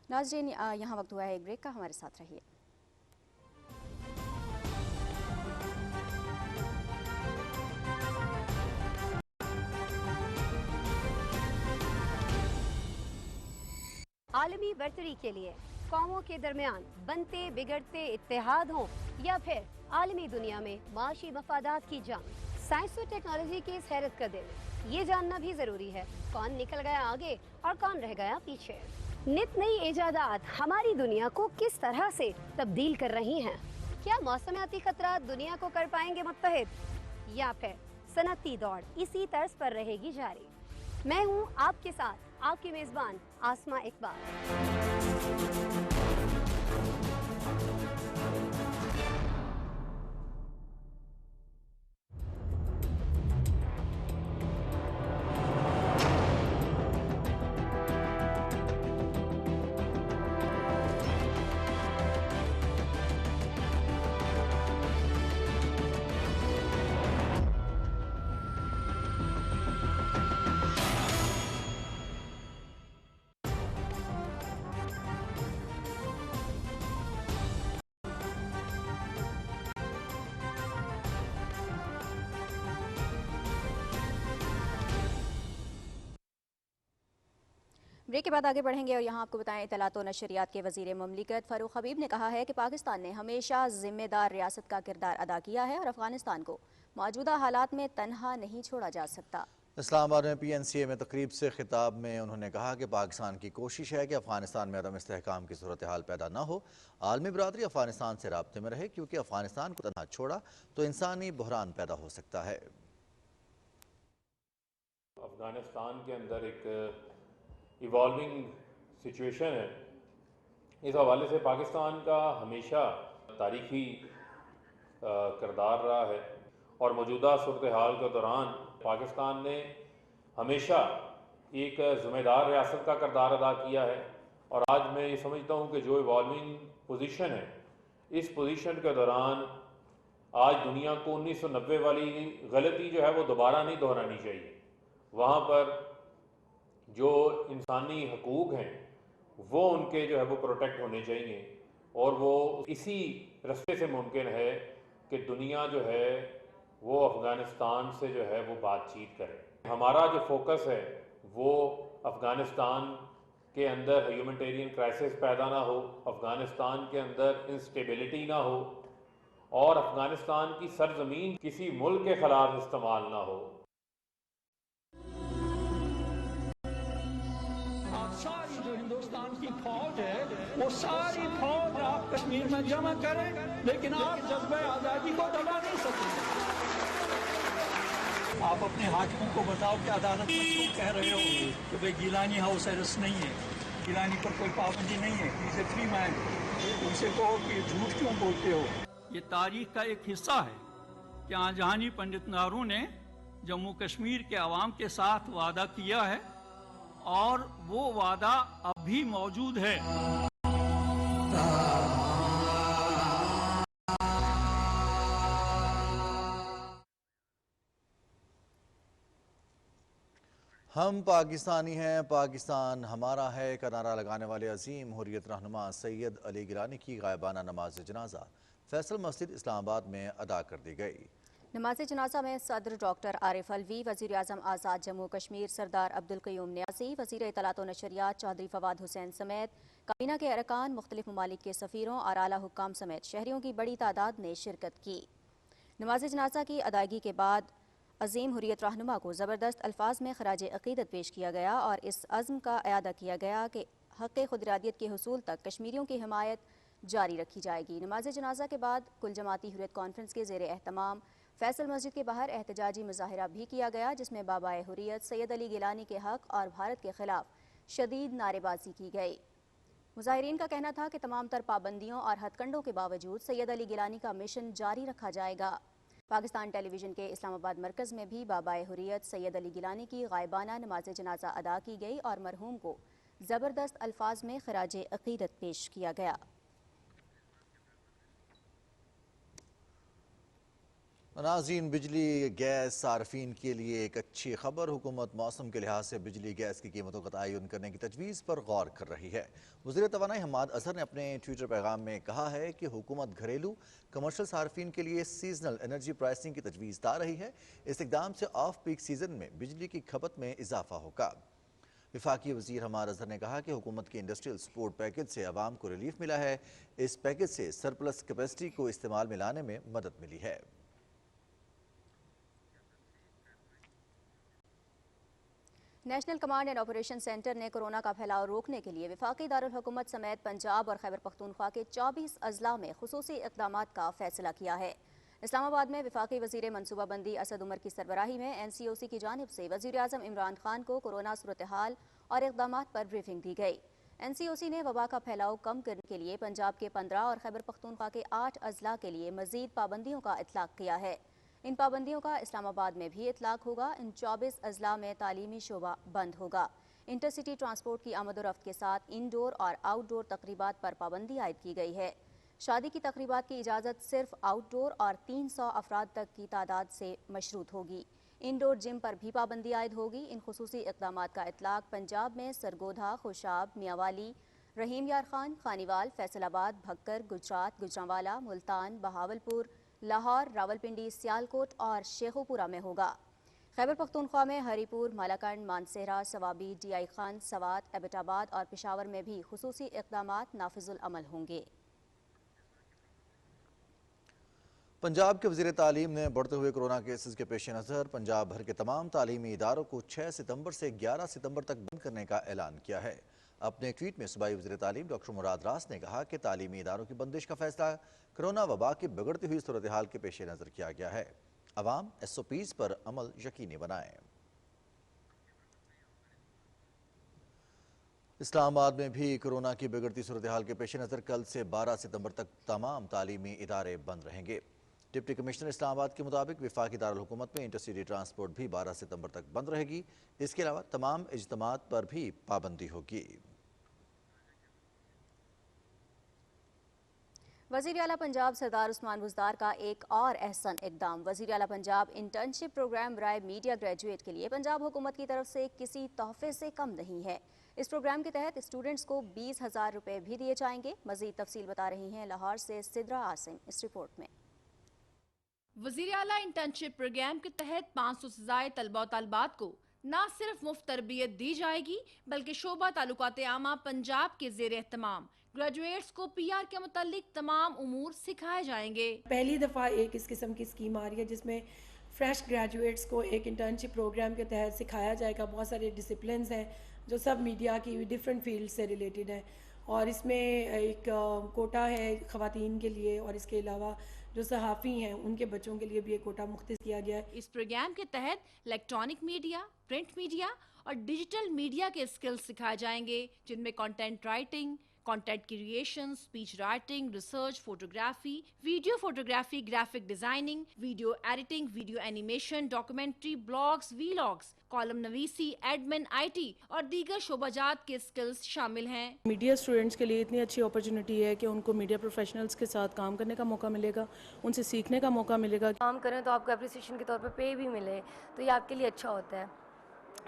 S2: नाज़रीन, यहाँ वक्त हुआ है एक ब्रेक का, हमारे साथ रहिए।
S7: आलमी बरतरी के लिए कौमों के दरमियान बनते बिगड़ते इत्तेहाद हों या फिर आलमी दुनिया में माशी मफादात की जंग, साइंस और टेक्नोलॉजी की इस हैरत का दिन ये जानना भी जरूरी है कौन निकल गया आगे और कौन रह गया पीछे। नित नई इजादात हमारी दुनिया को किस तरह से तब्दील कर रही हैं? क्या मौसमियाती खतरा दुनिया को कर पाएंगे मुत्तहिद या फिर सनती दौड़ इसी तर्ज पर रहेगी जारी? मैं हूँ आपके साथ आपकी मेजबान आसमा इकबाल।
S2: ब्रेक के बाद आगे बढ़ेंगे और यहाँ आपको बताएं, इत्तलात व नशरियात के वज़ीर ममलिकत फ़ारूक हबीब ने कहा है कि पाकिस्तान ने हमेशा जिम्मेदार रियासत का किरदार अदा किया है और अफगानिस्तान को मौजूदा हालात में तनहा नहीं छोड़ा जा सकता।
S1: इस्लामाबाद में PNCA में तकरीब से खिताब में उन्होंने कहा कि पाकिस्तान की कोशिश है कि अफगानिस्तान में अदम इस्तेहकाम की सूरत हाल पैदा न हो। आलमी बरादरी अफगानिस्तान से राब्ते में रहे क्योंकि अफगानिस्तान को तनहा छोड़ा तो इंसानी बहरान पैदा हो सकता है।
S19: अफगानिस्तान के अंदर एक इवॉल्विंग सिचुएशन है, इस हवाले से पाकिस्तान का हमेशा तारीखी किरदार रहा है और मौजूदा सूरत हाल के दौरान पाकिस्तान ने हमेशा एक ज़िम्मेदार रियासत का किरदार अदा किया है। और आज मैं ये समझता हूँ कि जो इवॉल्विंग पोजीशन है, इस पोजीशन के दौरान आज दुनिया को 1990 वाली गलती जो है वो दोबारा नहीं दोहरानी चाहिए। वहाँ पर जो इंसानी हकूक़ हैं वो उनके जो है वो प्रोटेक्ट होने चाहिए और वो इसी रास्ते से मुमकिन है कि दुनिया जो है वो अफ़गानिस्तान से जो है वो बातचीत करे। हमारा जो फोकस है वो अफ़गानिस्तान के अंदर ह्यूमैनिटेरियन क्राइसिस पैदा ना हो, अफ़गानिस्तान के अंदर इंस्टेबिलिटी ना हो और अफ़गानिस्तान की सरजमीन किसी मुल्क के ख़िलाफ़ इस्तेमाल ना हो।
S20: सारी जो हिंदुस्तान की फौज है वो सारी फौज आप कश्मीर में जमा करें, लेकिन आप जज्बे आज़ादी को दबा नहीं सकते। आप अपने हाकिमों को बताओ कि अदालत में क्यों कह रहे हो कि भाई गिलानी हाउस अरेस्ट नहीं है, गिलानी पर कोई पाबंदी नहीं है, इसे फ्री मैन, उनसे कहो कि झूठ क्यों बोलते हो। ये तारीख का एक हिस्सा है कि आजहानी पंडित नेहरू ने जम्मू कश्मीर के अवाम के साथ वादा किया है और वो वादा अब भी मौजूद है।
S1: हम पाकिस्तानी हैं, पाकिस्तान हमारा है का नारा लगाने वाले अजीम हुर्रियत रहनुमा सैयद अली गिलानी की गायबाना नमाज जनाजा फैसल मस्जिद इस्लामाबाद में अदा कर दी गई।
S2: नमाज जनाजा में सदर डॉक्टर आरिफ अलवी, वज़ीर आज़म आज़ाद जम्मू कश्मीर सरदार अब्दुल क़य्यूम न्याज़ी, वज़ीर इत्तलात व नशरियात चौधरी फवाद हुसैन समेत काबीना के अरकान, मुख्तलिफ ममालिक के सफ़ीरों और आला हुक्काम समेत शहरियों की बड़ी तादाद ने शिरकत की। नमाज जनाजा की अदायगी के बाद अजीम हुर्रियत रहनुमा को ज़बरदस्त अल्फाज में खराज अक़ीदत पेश किया गया और इस अज़्म का अयादा किया गया कि हक़ खुदरादियत के हुसूल तक कश्मीरियों की हिमायत जारी रखी जाएगी। नमाज जनाजा के बाद कुल जमाती हुर्रियत कॉन्फ्रेंस के ज़ेरे एहतमाम फैसल मस्जिद के बाहर एहतजाजी मुजाहिरा भी किया गया, जिसमें बाबाए हुर्रियत सैयद अली गिलानी के हक़ और भारत के खिलाफ शदीद नारेबाजी की गई। मुजाहिरीन का कहना था कि तमाम तर पाबंदियों और हथकंडों के बावजूद सैयद अली गिलानी का मिशन जारी रखा जाएगा। पाकिस्तान टेलीविजन के इस्लामाबाद मरकज़ में भी बाबाए हुर्रियत सैयद अली गिलानी की गायबाना नमाज जनाजा अदा की गई और मरहूम को ज़बरदस्त अल्फाज में खराज अक़ीदत पेश किया गया।
S1: नाज़रीन, बिजली गैस सार्फिन के लिए एक अच्छी खबर। हुकूमत मौसम के लिहाज से बिजली गैस की कीमतों का तयन करने की तजवीज़ पर गौर कर रही है। वज़ीर तवानाई हम्माद अज़हर ने अपने ट्विटर पैगाम में कहा है कि हुकूमत घरेलू कमर्शल सार्फिन के लिए सीजनल एनर्जी प्राइसिंग की तजवीज़ ला रही है। इस इक़दाम से ऑफ पीक सीजन में बिजली की खपत में इजाफा होगा। वफाकी वज़ीर हम्माद अज़हर ने कहा कि हुकूमत के इंडस्ट्रियल सपोर्ट पैकेज से आवाम को रिलीफ मिला है। इस पैकेज से सरप्लस कैपेसिटी को इस्तेमाल में लाने में मदद मिली है।
S2: National command and operation centre ने कोरोना का फैलाव रोकने के लिए वफाकी दारुल हुकूमत समेत पंजाब और खैबर पख्तूनख्वा के 24 अजला में खुसूसी इक़दामात का फैसला किया है। इस्लामाबाद में वफाकी वज़ीर मनसूबाबंदी असद उमर की सरबराही में NCOC की जानिब से वज़ीर आज़म इमरान खान को कोरोना सूरत हाल और इक़दामात पर ब्रीफिंग दी गई। NCOC ने वबा का फैलाव कम करने के लिए पंजाब के 15 और खैबर पख्तूनख्वा के 8 अजला के लिए मज़ीद पाबंदियों का इतलाक़ किया है। इन पाबंदियों का इस्लामाबाद में भी इतलाक़ होगा। इन 24 अजला में तालीमी शोबा बंद होगा। इंटरसिटी ट्रांसपोर्ट की आमद-ओ-रफ्त के साथ इनडोर और आउटडोर तकरीबात पर पाबंदी आयद की गई है। शादी की तकरीबात की इजाज़त सिर्फ आउटडोर और 300 अफराद तक की तादाद से मशरूत होगी। इनडोर जिम पर भी पाबंदी आयद होगी। इन खुसूसी इक़दामात का इतलाक़ पंजाब में सरगोधा, खुशाब, मियांवाली, रहीम यार खान, खानीवाल, फैसलाबाद, भक्कर, गुजरात, गुजरांवाला, मुल्तान, बहावलपुर, लाहौर, रावलपिंडी, सियालकोट और शेखोपुरा में होगा। खैबर पख्तूनख्वा में हरीपुर, मालाकंड, मानसेरा, सवाबी, DI खान, सवात, एबटाबाद और पेशावर में भी खुसूसी इक़दामात नाफिजुल अमल होंगे।
S1: पंजाब के वज़ीर तालीम ने बढ़ते हुए कोरोना केसेस के पेश नज़र पंजाब भर के तमाम तालीमी इदारों को 6 सितंबर से 11 सितंबर तक बंद करने का ऐलान किया है। अपने ट्वीट में सूबाई वज़ीर तालीम डॉक्टर मुराद रास ने कहा कि तालीमी इदारों की बंदिश का फैसला कोरोना वबा की बिगड़ती हुई सूरत हाल के पेश नज़र किया गया है। अवाम SOPs पर अमल यकीनी बनाएं। इस्लामाबाद में भी कोरोना की बिगड़ती सूरत हाल के पेश नज़र कल से 12 सितंबर तक तमाम तालीमी इदारे बंद रहेंगे। डिप्टी कमिश्नर इस्लामाबाद के मुताबिक वफाकी दारुल हुकूमत में इंटरसिटी ट्रांसपोर्ट भी 12 सितंबर तक बंद रहेगी। इसके अलावा तमाम इज्तिमात पर भी पाबंदी होगी।
S2: वज़ीर आला पंजाब सरदार उस्मान बुज़दार का एक और अहसन इक़दाम। वज़ीर आला पंजाब इंटर्नशिप प्रोग्राम बराए मीडिया ग्रेजुएट के लिए पंजाब हुकूमत की तरफ से किसी तोहफे से कम नहीं है। इस प्रोग्राम के तहत स्टूडेंट्स को 20,000 रुपये भी दिए जाएंगे। मज़ीद तफसील बता रही हैं लाहौर से सिद्रा आसिम इस रिपोर्ट में।
S21: वज़ीर आला इंटर्नशिप प्रोग्राम के तहत 500 से ज़ायद तलबा और तलबात को न सिर्फ मुफ्त तरबियत दी जाएगी बल्कि शोबा ताल्लुकात आमा पंजाब के ज़ेर एहतमाम ग्रेजुएट्स को PR के मुतालिक तमाम उमूर सिखाए जाएंगे।
S22: पहली दफ़ा एक इस किस्म की स्कीम आ रही है जिसमें फ्रेश ग्रेजुएट्स को एक इंटर्नशिप प्रोग्राम के तहत सिखाया जाएगा। बहुत सारे डिसिप्लिन्स हैं जो सब मीडिया की डिफरेंट फील्ड से रिलेटेड हैं और इसमें एक कोटा है ख़वातीन के लिए और इसके अलावा जो सहाफ़ी हैं उनके बच्चों के लिए भी एक कोटा मुख्तस किया गया है।
S21: इस प्रोग्राम के तहत इलेक्ट्रॉनिक मीडिया, प्रिंट मीडिया और डिजिटल मीडिया के स्किल्स सिखाए जाएंगे जिनमें content writing, content creation, speech writing, research, photography, video photography, graphic designing, video editing, video animation, documentary, blogs, vlogs, column नवीसी, एडमिन, IT और दीगर शोबाजात के स्किल्स शामिल हैं।
S22: मीडिया स्टूडेंट्स के लिए इतनी अच्छी अपॉर्चुनिटी है कि उनको मीडिया प्रोफेशनल्स के साथ काम करने का मौका मिलेगा, उनसे सीखने का मौका मिलेगा।
S23: काम करें तो आपको एप्रिसिएशन के तौर पे भी मिले तो ये आपके लिए अच्छा होता है।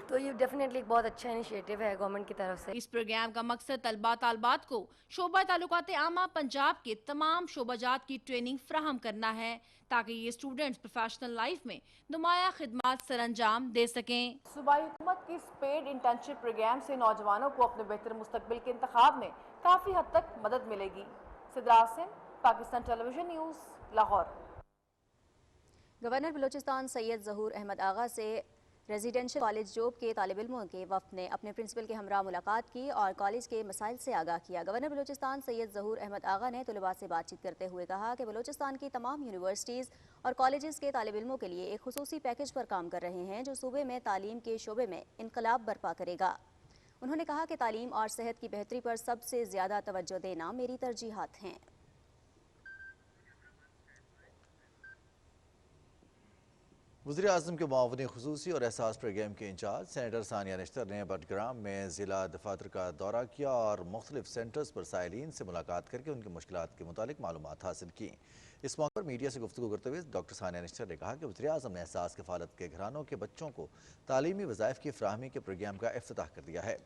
S3: तो ये डेफिनेटली एक बहुत अच्छा इनिशिएटिव है गवर्नमेंट की तरफ से।
S21: इस प्रोग्राम का मकसद तलबा तालबात को शोबा ताल्लुकात आमा पंजाब के तमाम शोबाजात की ट्रेनिंग फ्राहम करना है ताकि ये स्टूडेंट्स प्रोफेशनल लाइफ में नुमाया खिदमात सरअंजाम दे सकें।
S6: सूबाई हुकूमत की पेड इंटर्नशिप प्रोग्राम से नौजवानों को अपने बेहतर मुस्तकबिल के इंतखाब में काफ़ी हद तक मदद मिलेगी। Sidrat Singh, Pakistan television news, Lahore.
S2: Governor Balochistan Syed Zahoor Ahmed Agha से रेजिडेंशियल कॉलेज जोब के तालिब इल्मों के वफ़द ने अपने प्रिंसिपल के हमरा मुलाकात की और कॉलेज के मसाइल से आगाह किया। गवर्नर बलूचिस्तान सैयद ज़हूर अहमद आगा ने तलबा से बातचीत करते हुए कहा कि बलूचिस्तान की तमाम यूनिवर्सिटीज़ और कॉलेजेस के तालिब इल्मों के लिए एक खुसूसी पैकेज पर काम कर रहे हैं जो सूबे में तालीम के शोबे में इनकलाब बर्पा करेगा। उन्होंने कहा कि तालीम और सेहत की बेहतरी पर सबसे ज़्यादा तवज्जो देना मेरी तरजीहात हैं।
S1: वज़ीर आज़म के मुआवनी खुसूसी और एहसास प्रोग्राम के इंचार्ज सेनेटर सानिया निश्तर ने बटग्राम में ज़िला दफातर का दौरा किया और मुख्तलिफ सेंटर्स पर साइलिन से मुलाकात करके उनकी मुश्किलात के मुतालिक मालूमात हासिल की। इस मौके पर मीडिया से गुफ्तगू करते हुए डॉक्टर सानिया निश्तर ने कहा कि वज़ीर आज़म ने एहसास कफ़ालत के घरानों के बच्चों को तालीमी वज़ाइफ की फ़राहमी के प्रोग्राम का इफ्तिताह कर दिया है।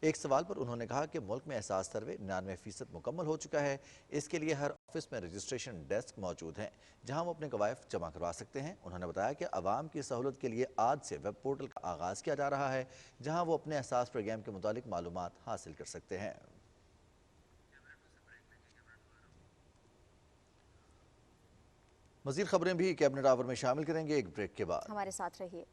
S1: एक सवाल पर उन्होंने कहा कि मुल्क में एहसास सर्वे 99% मुकम्मल हो चुका है। इसके लिए हर ऑफिस में रजिस्ट्रेशन डेस्क मौजूद हैं जहां वो अपने कवायफ जमा करवा सकते हैं। उन्होंने बताया कि आवाम की सहूलत के लिए आज से वेब पोर्टल का आगाज़ किया जा रहा है जहां वो अपने एहसास प्रोग्राम के मुतालिक मालूमात हासिल कर सकते हैं। मज़ीद खबरें भी कैबिनेट आवर में शामिल करेंगे एक ब्रेक के बाद।
S2: हमारे साथ रहिए।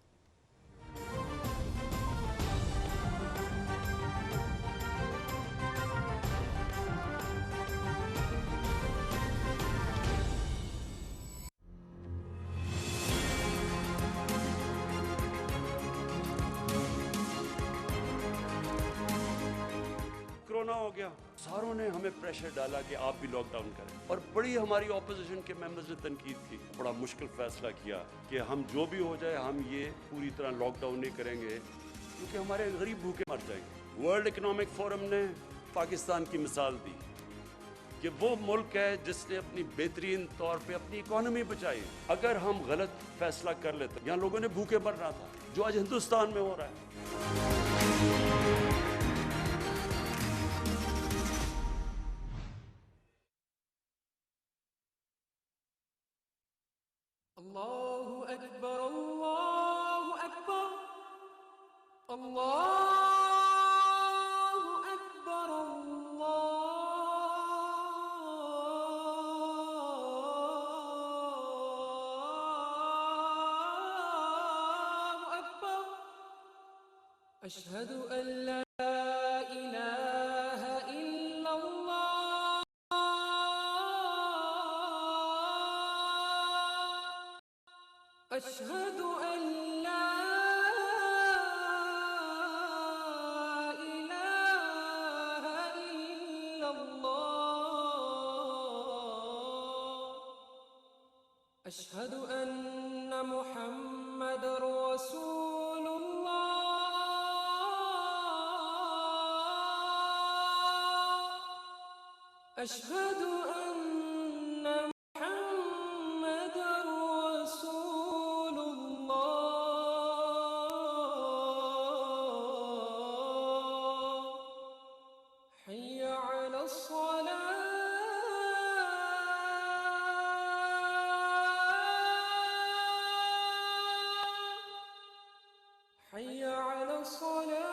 S5: कोरोना हो गया, सारों ने हमें प्रेशर डाला कि आप भी लॉकडाउन करें और बड़ी हमारी ऑपोजिशन के मेंबर्स ने तनकीद की। बड़ा मुश्किल फैसला किया कि हम जो भी हो जाए हम ये पूरी तरह लॉकडाउन नहीं करेंगे क्योंकि हमारे गरीब भूखे मर जाएंगे। वर्ल्ड इकोनॉमिक फोरम ने पाकिस्तान की मिसाल दी कि वो मुल्क है जिसने अपनी बेहतरीन तौर पे अपनी इकोनॉमी बचाई। अगर हम गलत फैसला कर लेते, यहाँ लोगों ने भूखे मरना था जो आज हिंदुस्तान में हो रहा है।
S23: अल्लाहु अकबर, अल्लाहु अकबर, अल्लाहु अकबर, अल्लाहु अकबर, अशहदु अल्ला इलाहा इल्लल्लाह, अशहदु अल्ला इलाहा इल्लल्लाह, अशहदु अन्ना मुहम्मदर रसूलुल्लाह, अशहदु अन्ना मुहम्मदर रसूलुल्लाह, हय्य अला अस्सलाह, हय्य अला अस्सलाह,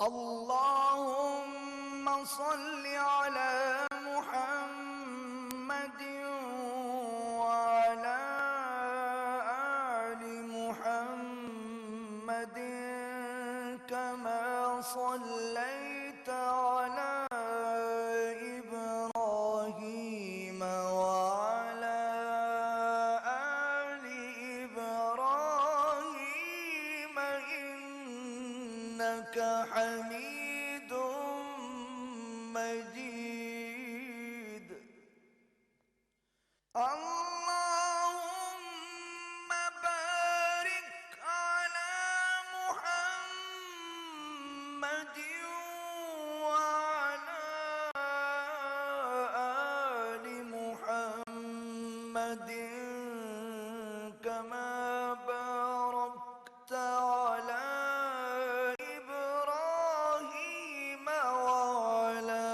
S4: अल्लाहुम्मा सल्लि अला मुहम्मद व अला आलि मुहम्मद कमा सल्लैता अला इब्राहीम व अला आलि इब्राहीम इन्नका हमीदुम मजीद। अल्लाहुम्मा बारिक अला मुहम्मद व अला आलि मुहम्मद कमा बारकता अला इब्राहीम व अला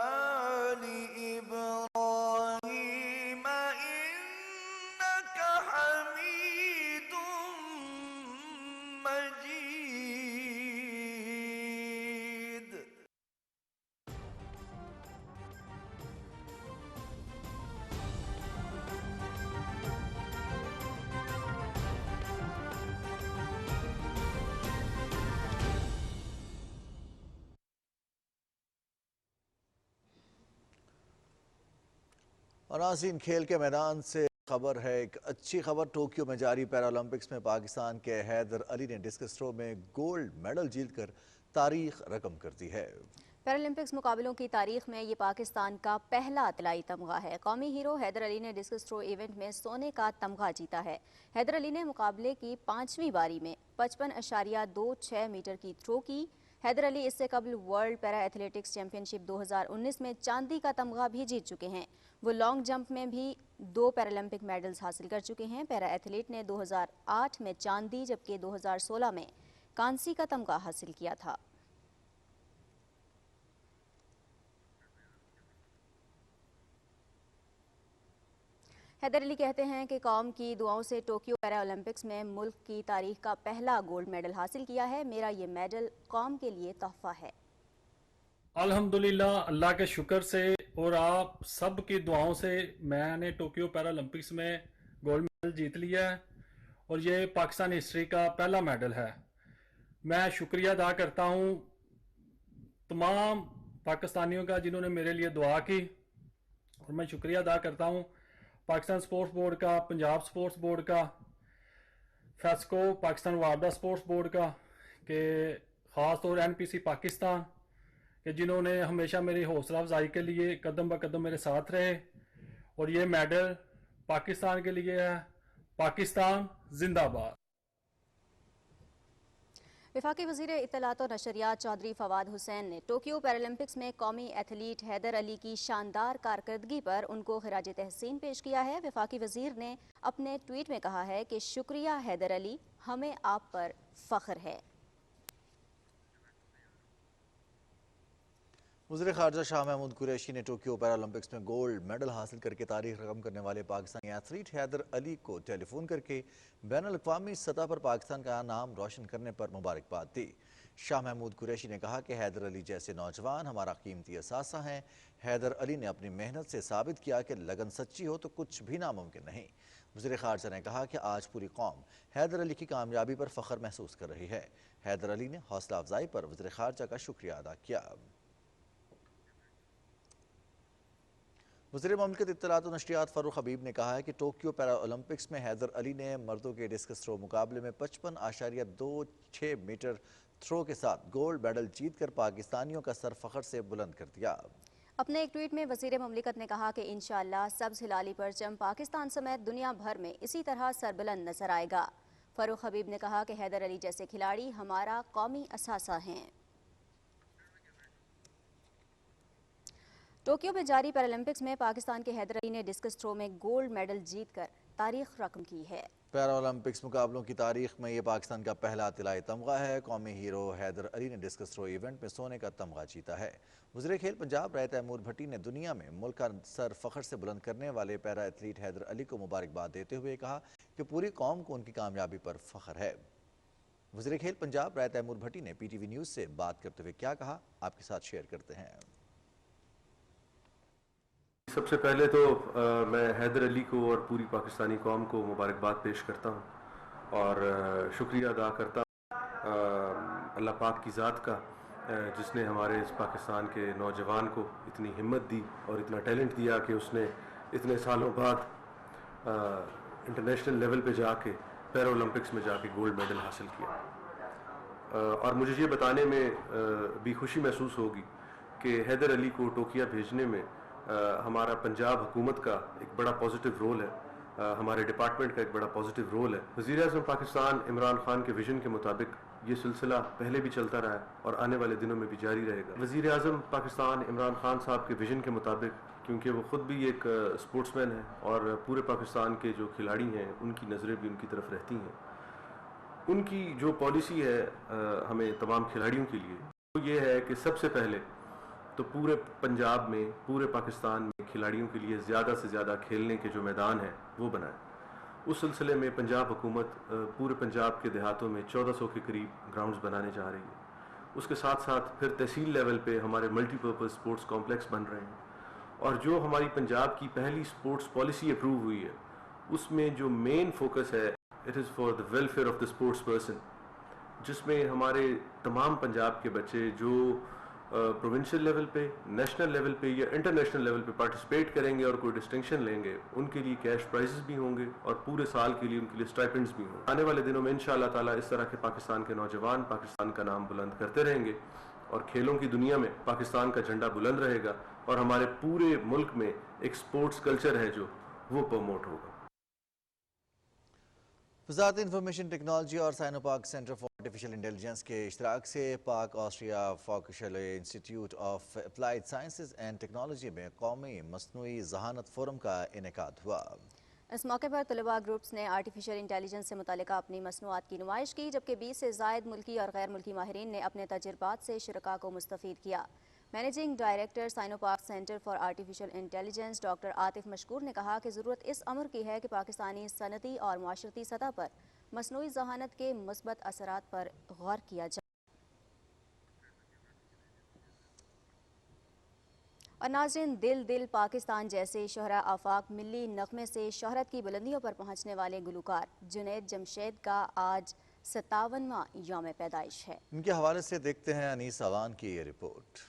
S4: आलि इब्राहीम इन्नका हमीदुम मजीद।
S1: और नाज़रीन, खेल के मैदान से खबर है, एक अच्छी खबर। टोक्यो में जारी पैरालंपिक्स में पाकिस्तान के हैदर अली ने डिस्कस थ्रो में गोल्ड मेडल जीतकर तारीख रकम कर दी है।
S2: पैरालंपिक्स मुकाबलों की तारीख में ये पाकिस्तान का पहला तिलाई तमगा है। कौमी हीरो हैदर अली ने डिस्कस थ्रो इवेंट में सोने का तमगा जीता है। हैदर अली ने मुकाबले की 5वीं बारी में 55.26 मीटर की थ्रो की। हैदर अली इससे कबल वर्ल्ड पैरा एथलेटिक्स चैंपियनशिप 2019 में चांदी का तमगा भी जीत चुके हैं। वो लॉन्ग जंप में भी 2 पैरालंपिक मेडल्स हासिल कर चुके हैं। पैरा एथलीट ने 2008 में चांदी जबकि 2016 में कांसी का तमगा हासिल किया था। हैदर अली कहते हैं कि कौम की दुआओं से टोक्यो पैरा ओलंपिक्स में मुल्क की तारीख का पहला गोल्ड मेडल हासिल किया है। मेरा ये मेडल कौम के लिए तोहफा है।
S8: अल्हम्दुलिल्लाह, अल्लाह के शुक्र से और आप सब की दुआओं से मैंने टोक्यो पैरा ओलंपिक्स में गोल्ड मेडल जीत लिया है और ये पाकिस्तान हिस्ट्री का पहला मेडल है। मैं शुक्रिया अदा करता हूँ तमाम पाकिस्तानियों का जिन्होंने मेरे लिए दुआ की, और मैं शुक्रिया अदा करता हूँ पाकिस्तान स्पोर्ट्स बोर्ड का, पंजाब स्पोर्ट्स बोर्ड का, फेस्को पाकिस्तान वारदा स्पोर्ट्स बोर्ड का, कि ख़ास तौर NPC पाकिस्तान कि जिन्होंने हमेशा मेरी हौसला अफजाई के लिए कदम ब कदम मेरे साथ रहे। और ये मेडल पाकिस्तान के लिए है। पाकिस्तान जिंदाबाद।
S2: वफाकी वज़ीर इत्तलात और नशरियात चौधरी फवाद हुसैन ने टोक्यो पैरालंपिक्स में कौमी एथलीट हैदर अली की शानदार कारकर्दगी पर उनको खिराज तहसीन पेश किया है। वफाकी वज़ीर ने अपने ट्वीट में कहा है कि शुक्रिया हैदर अली, हमें आप पर फ़ख्र है।
S1: वज़ीर ख़ारजा शाह महमूद कुरैशी ने टोक्यो पैरालंपिक्स में गोल्ड मेडल हासिल करके तारीख रकम करने वाले पाकिस्तानी एथलीट हैदर अली को टेलीफोन करके बैनुल-अक़वामी सतह पर पाकिस्तान का नाम रोशन करने पर मुबारकबाद दी। शाह महमूद कुरैशी ने कहा कि हैदर अली जैसे नौजवान हमारा कीमती असासा हैं। हैदर अली ने अपनी मेहनत से साबित किया कि लगन सच्ची हो तो कुछ भी नामुमकिन नहीं। वज़ीर ख़ारजा ने कहा कि आज पूरी कौम हैदर अली की कामयाबी पर फ़ख्र महसूस कर रही है। हैदर अली ने हौसला अफजाई पर वज़ीर ख़ारजा का शुक्रिया अदा किया। वज़ीर ममलकत इत्तलात और नशरियात फ़ारूक हबीब ने कहा है कि टोक्यो पैरा ओलंपिक्स में हैदर अली ने मर्दों के डिस्कस थ्रो मुकाबले में 55.26 मीटर थ्रो के साथ गोल्ड मेडल जीतकर पाकिस्तानियों का सर फ़ख्र से बुलंद कर दिया।
S2: अपने एक ट्वीट में वज़ीर ममलिकत ने कहा कि इंशाअल्लाह सब्ज़ हिलाली परचम पाकिस्तान समेत दुनिया भर में इसी तरह सरबुलंद नजर आएगा। फ़ारूक हबीब ने कहा कि हैदर अली जैसे खिलाड़ी हमारा कौमी असासा हैं। टोक्यो में जारी पैरालंपिक्स में पाकिस्तान के हैदर अली ने डिस्कस थ्रो में गोल्ड मेडल जीतकर तारीख रकम की है।
S1: पैरा ओलंपिक्स मुकाबलों की तारीख में ये पाकिस्तान का पहला तिलाई तमगा है। कौमी हीरो हैदर अली ने डिस्कस थ्रो इवेंट में सोने का तमगा जीता है। वज़ीर खेल पंजाब राय तैमूर भट्टी ने दुनिया में मुल्क का सर फ़ख्र से बुलंद करने वाले पैरा एथलीट हैदर अली को मुबारकबाद देते हुए कहा कि पूरी कौम को उनकी कामयाबी पर फ़ख्र है। वज़ीर खेल पंजाब राय तैमूर भट्टी ने PTV न्यूज़ से बात करते हुए क्या कहा, आपके साथ शेयर करते हैं।
S9: सबसे पहले तो मैं हैदर अली को और पूरी पाकिस्तानी कौम को मुबारकबाद पेश करता हूँ और शुक्रिया अदा करता हूँ अल्लाह पाक की ज़ात का, जिसने हमारे इस पाकिस्तान के नौजवान को इतनी हिम्मत दी और इतना टैलेंट दिया कि उसने इतने सालों बाद इंटरनेशनल लेवल पे जाके पैरा ओलंपिक्स में जाके गोल्ड मेडल हासिल किया। और मुझे ये बताने में भी खुशी महसूस होगी कि हैदर अली को टोक्यो भेजने में हमारा पंजाब हुकूमत का एक बड़ा पॉजिटिव रोल है, हमारे डिपार्टमेंट का एक बड़ा पॉजिटिव रोल है। वज़ीर-ए-आज़म पाकिस्तान इमरान खान के विजन के मुताबिक ये सिलसिला पहले भी चलता रहा है और आने वाले दिनों में भी जारी रहेगा। वज़ीर-ए-आज़म पाकिस्तान इमरान खान साहब के विजन के मुताबिक, क्योंकि वो ख़ुद भी एक स्पोर्ट्समैन है और पूरे पाकिस्तान के जो खिलाड़ी हैं उनकी नज़रें भी उनकी तरफ रहती हैं, उनकी जो पॉलिसी है हमें तमाम खिलाड़ियों के लिए वो ये है कि सबसे पहले तो पूरे पंजाब में, पूरे पाकिस्तान में खिलाड़ियों के लिए ज़्यादा से ज़्यादा खेलने के जो मैदान हैं वो बनाएं। उस सिलसिले में पंजाब हुकूमत पूरे पंजाब के देहातों में 1400 के करीब ग्राउंड्स बनाने जा रही है। उसके साथ साथ फिर तहसील लेवल पे हमारे मल्टीपर्पज़ स्पोर्ट्स कॉम्प्लेक्स बन रहे हैं और जो हमारी पंजाब की पहली स्पोर्ट्स पॉलिसी अप्रूव हुई है उसमें जो मेन फोकस है, it is for the welfare of the sports person, जिसमें हमारे तमाम पंजाब के बच्चे जो प्रोविंशियल लेवल पे, नेशनल लेवल पे या इंटरनेशनल लेवल पे पार्टिसिपेट करेंगे और कोई डिस्टिंक्शन लेंगे, उनके लिए कैश प्राइजेस भी होंगे और पूरे साल के लिए उनके लिए स्टाइपेंड्स भी होंगे। आने वाले दिनों में इंशाअल्लाह ताला इस तरह के पाकिस्तान के नौजवान पाकिस्तान का नाम बुलंद करते रहेंगे और खेलों की दुनिया में पाकिस्तान का झंडा बुलंद रहेगा और हमारे पूरे मुल्क में एक स्पोर्ट्स कल्चर है जो वो प्रमोट होगा।
S1: वज़ारत इंफॉर्मेशन टेक्नोलॉजी और Sino Pak centre for artificial intelligence के इश्तराक से Pak Austria Fachhochschule institute of applied sciences and technology में कौमी मसनूई ज़हानत फोरम का इनेकाद हुआ।
S2: इस मौके पर तलबा ग्रुप्स ने आर्टिफिशियल इंटेलिजेंस से मुतालिका अपनी मसनूआत की नुमाइश की, जबकि 20 से ज़ायद मुल्की और गैर मुल्की माहिरीन ने अपने तजुर्बात से शुरका को मुस्तफ़ीद किया। Managing director Sino Pak centre for artificial intelligence doctor Atif Mashkoor ने कहा कि ज़रूरत इस अमर की है कि पाकिस्तानी सनती और माशरती सतह पर मसनूई ज़हानत के मुस्बत असरात पर गौर किया जाए। और नाज़रीन, दिल दिल पाकिस्तान जैसे शोहरा आफाक मिली नगमे से शोहरत की बुलंदियों पर पहुँचने वाले गुलकार जुनैद जमशेद का आज 57वां यौम पैदाइश है।
S1: इनके हवाले से देखते हैं अनीस अवान की ये रिपोर्ट।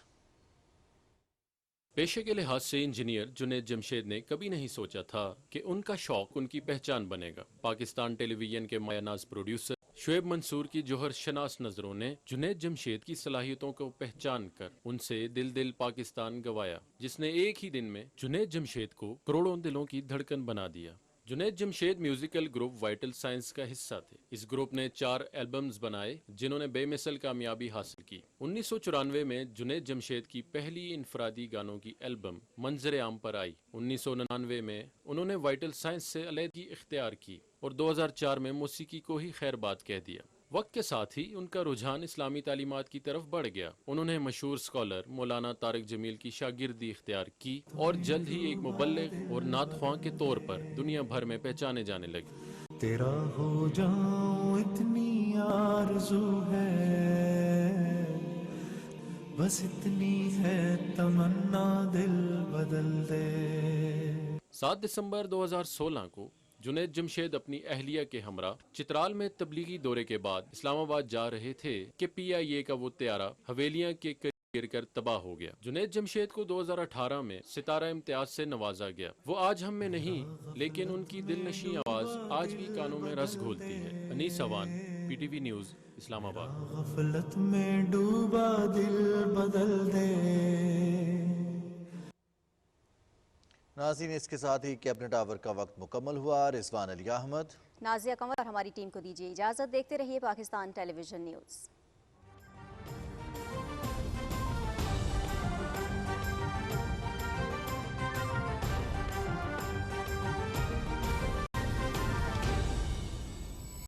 S11: पेशे के लिहाज से इंजीनियर जुनैद जमशेद ने कभी नहीं सोचा था कि उनका शौक उनकी पहचान बनेगा। पाकिस्तान टेलीविजन के मायानाज प्रोड्यूसर शुएब मंसूर की जोहर शनास नजरों ने जुनैद जमशेद की सलाहियतों को पहचान कर उनसे दिल दिल पाकिस्तान गवाया, जिसने एक ही दिन में जुनैद जमशेद को करोड़ों दिलों की धड़कन बना दिया। Junaid Jamshed musical group vital science का हिस्सा थे। इस ग्रुप ने 4 एल्बम्स बनाए जिन्होंने बेमिसल कामयाबी हासिल की। 1994 में जुनैद जमशेद की पहली इनफरादी गानों की एल्बम मंजर आम पर आई। 1999 में उन्होंने वाइटल साइंस से अलहदगी इख्तियार की और 2004 में मौसीकी को ही खैर बात कह दिया। वक्त के साथ ही उनका रुझान इस्लामी तालीमात की तरफ बढ़ गया। उन्होंने मशहूर स्कॉलर मौलाना तारिक जमील की शागिर्दी इख्तियार की और जल्द ही एक मुबल्लिग और नात-ख्वां के तौर पर दुनिया भर में पहचाने जाने लगे।
S23: तेरा हो जाऊं इतनी आरज़ू है, बस इतनी है तमन्ना, दिल बदल दे।
S11: 7 दिसंबर 2016 को जुनैद जमशेद अपनी अहलिया के हमरा चित्राल में तबलीगी दौरे के बाद इस्लामाबाद जा रहे थे कि PIA का वो त्यारा हवेलियां के गिर कर तबाह हो गया। जुनैद जमशेद को 2018 में सितारा इम्तियाज से नवाजा गया। वो आज हम में नहीं, लेकिन उनकी दिलनशी आवाज आज भी कानों में रस घोलती है। Anees Awan, PTV news, Islamabad.
S23: गफलत में डूबा दिल बदल दे।
S1: नाज़रीन, इसके साथ ही कैबिनेट आवर का वक्त मुकम्मल हुआ। रिजवान अली अहमद,
S2: नाजिया कंवर और हमारी टीम को दीजिए इजाजत। देखते रहिए पाकिस्तान टेलीविजन न्यूज़।